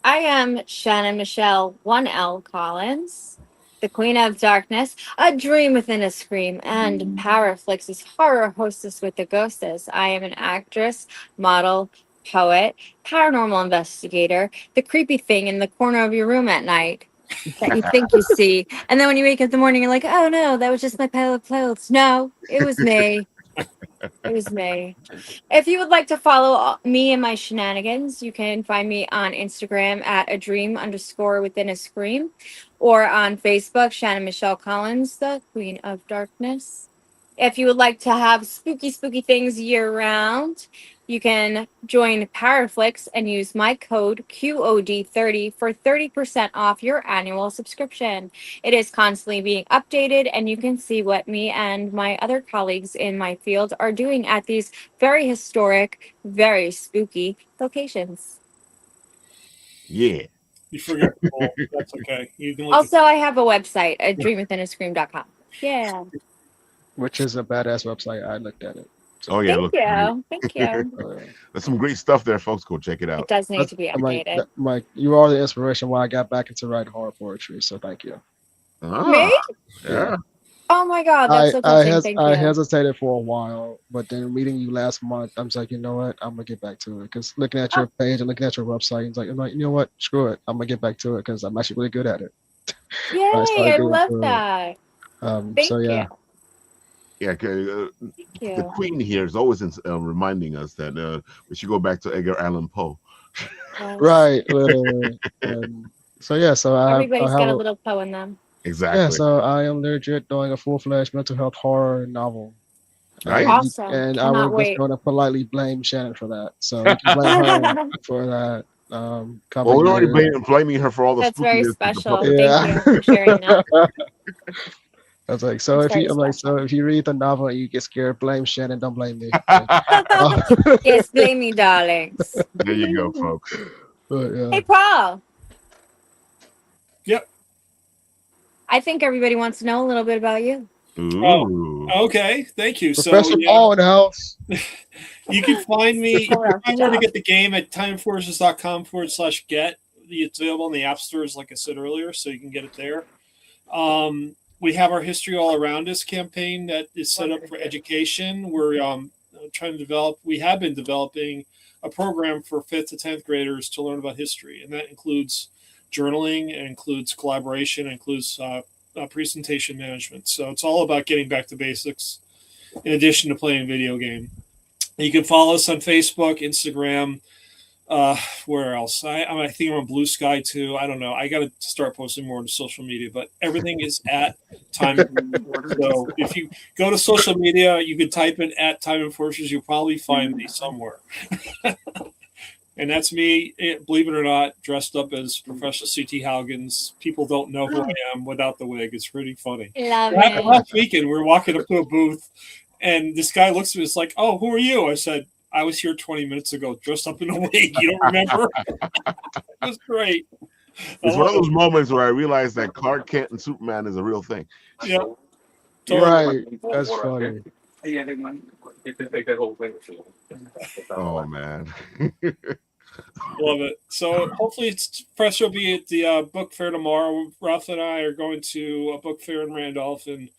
I am Shannon Michele 1L Collins, the Queen of Darkness, a dream within a scream, and Powerflix's horror hostess with the ghostess. I am an actress, model, poet, paranormal investigator, the creepy thing in the corner of your room at night that you think you see. And then when you wake up in the morning, you're like, oh no, that was just my pile of clothes. No, it was me. It was me. If you would like to follow me and my shenanigans, you can find me on Instagram at a dream _ within a scream, or on Facebook, Shannon Michele Collins, the Queen of Darkness. If you would like to have spooky things year round, you can join Powerflix and use my code QOD30 for 30% off your annual subscription. It is constantly being updated, and you can see what me and my other colleagues in my field are doing at these very historic, very spooky locations. Yeah. You forgot the poll. That's okay. You can look Also, I have a website at dreamwithinascream.com. Yeah. Which is a badass website. I looked at it. So. Oh yeah, Thank you. There's some great stuff there, folks. Go check it It out. does need to be updated. Mike, you are the inspiration why I got back into writing horror poetry. So thank you. Me? Yeah. Oh my God, that's so touching. Thank I you. hesitated for a while, but then meeting you last month, I'm just like, you know what? I'm gonna get back to it. Because looking at your page and looking at your website, I'm like, you know what? Screw it. I'm gonna get back to it because I'm actually really good at it. Yay! I love that. Thank you. Yeah, the Queen here is always reminding us that we should go back to Edgar Allan Poe. Yes. Right. So everybody's got a little Poe in them. Exactly. Yeah, so I am legit doing a full-fledged mental health horror novel. Nice. Awesome. And Cannot I was wait. just going to politely blame Shannon for that. So you can blame her for that. Well, we're already blaming her for all the That's very spookiness. special. Yeah. Thank you for sharing that. I was like, so That's if you read the novel and you get scared, blame Shannon. Don't blame me. Yes, blame me, darlings. There you go, folks. But, yeah. Hey, Paul. Yep. I think everybody wants to know a little bit about you. Ooh. Oh, okay. Thank you. Professor Paul in the house. You can find me. You can find where to get the game at timeforces.com/get. It's available in the app stores, like I said earlier, so you can get it there. We have our History All Around Us campaign that is set up for education. We're trying to develop. We have been developing a program for 5th to 10th graders to learn about history, and that includes journaling, it includes collaboration, it includes presentation management. So it's all about getting back to basics in addition to playing a video game. You can follow us on Facebook, Instagram, where else? I think I'm on Blue Sky too. I don't know. I got to start posting more on social media, but everything is at Time Enforcers. So if you go to social media, you can type in at Time Enforcers. You'll probably find me somewhere. And that's me, believe it or not, dressed up as Professor C.T. Haugens. People don't know who I am without the wig. It's pretty funny. Love it. Last weekend, we were walking up to a booth, and this guy looks at me. It's like, "Oh, who are you?" I said, "I was here 20 minutes ago, dressed up in a wig. You don't remember?" It was great. It's one of those moments where I realized that Clark Kent and Superman is a real thing. Yeah. Right. That's funny. Oh man. Love it. So hopefully, Professor will be at the book fair tomorrow. Ralph and I are going to a book fair in Randolph, and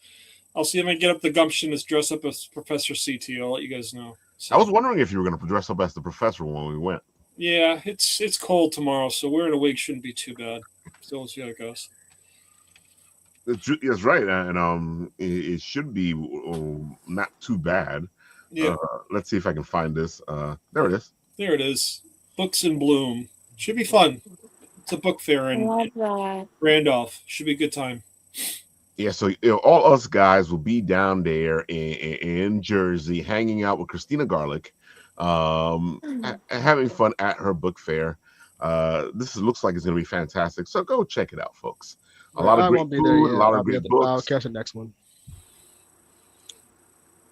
I'll see if I can get up the gumption to dress up as Professor CT. I'll let you guys know. So, I was wondering if you were going to dress up as the professor when we went. yeah, it's cold tomorrow, so wearing a wig shouldn't be too bad. So we'll see how it goes. That's right, and it should be not too bad. Yeah, let's see if I can find this. There it is. there it is. Books in Bloom. Should be fun. It's a book fair I in love that. Randolph. Should be a good time. Yeah, so all us guys will be down there in Jersey, hanging out with Christina Garlic, having fun at her book fair. This looks like it's going to be fantastic. So go check it out, folks. A lot of I great won't be food, there yet. a lot I'll of be great at the, books. I'll catch the next one.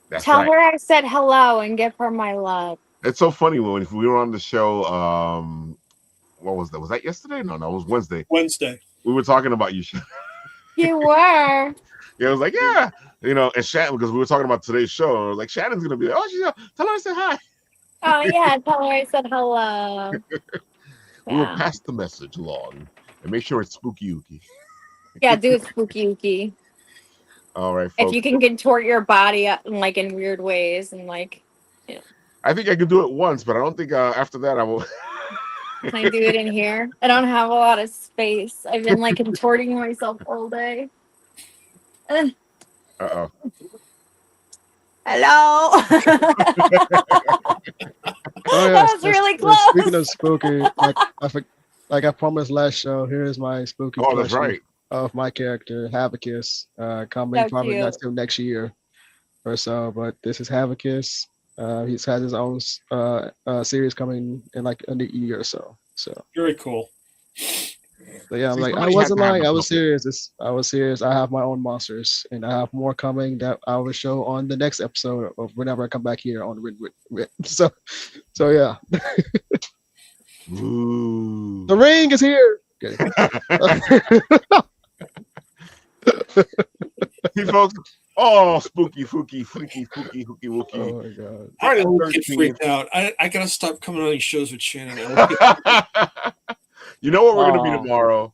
That's Tell right. her I said hello and give her my love. It's so funny when we were on the show. What was that? Was that yesterday? No, it was Wednesday. Wednesday. We were talking about you. You were. Yeah, I was like, yeah, and Shannon, because we were talking about today's show. I was like, Shannon's gonna be like, oh, tell her I said hi. Oh yeah, tell her I said hello. We will pass the message along and make sure it's spooky ooky. Yeah, do it spooky ooky. All right, folks. If you can contort your body in weird ways and I think I could do it once, but I don't think after that I will. Can I do it in here? I don't have a lot of space. I've been contorting myself all day. Uh-oh. Hello. Oh, That was really close. Speaking of spooky, like I promised last show, here's my spooky Oh, that's plushie right. of my character, Havocus, coming So probably cute. not till next year or so. But this is Havocus. He's has his own series coming in a year or so. So Very cool. yeah, I'm See, like, I somebody had wasn't to have lying. the I was puppet. serious. I was serious. I have my own monsters, and I have more coming that I will show on the next episode of whenever I come back here on Rid. So yeah, Ooh. the ring is here. Okay. See, folks. Oh, spooky, fooky, freaky, spooky, hooky, wooky. Oh my god. Friday I the always get 13th. freaked out. I gotta stop coming on these shows with Shannon. You know what we're gonna be Oh. tomorrow?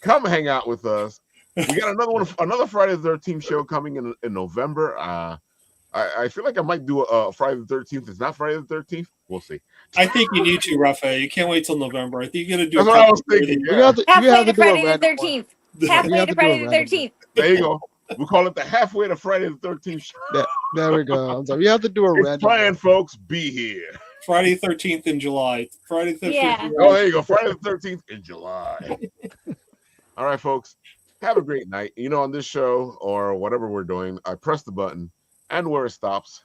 Come hang out with us. We got another Friday the 13th show coming in November. I feel like I might do a Friday the 13th. It's not Friday the 13th. We'll see. I think you need to, Raphael. You can't wait till November. I think you're gonna do. That's what I was thinking. You Yeah. have to Halfway do to Friday a the random one. 13th. You Halfway have to to do a Friday the random 13th. There you go. We call it the halfway to Friday the 13th show. There we go. So you have to do a It's random planned, one. folks. Be here. Friday the 13th in July. Friday the 13th. Yeah. Oh, there you go. Friday the 13th in July. All right, folks. Have a great night. On this show or whatever we're doing, I press the button, and where it stops,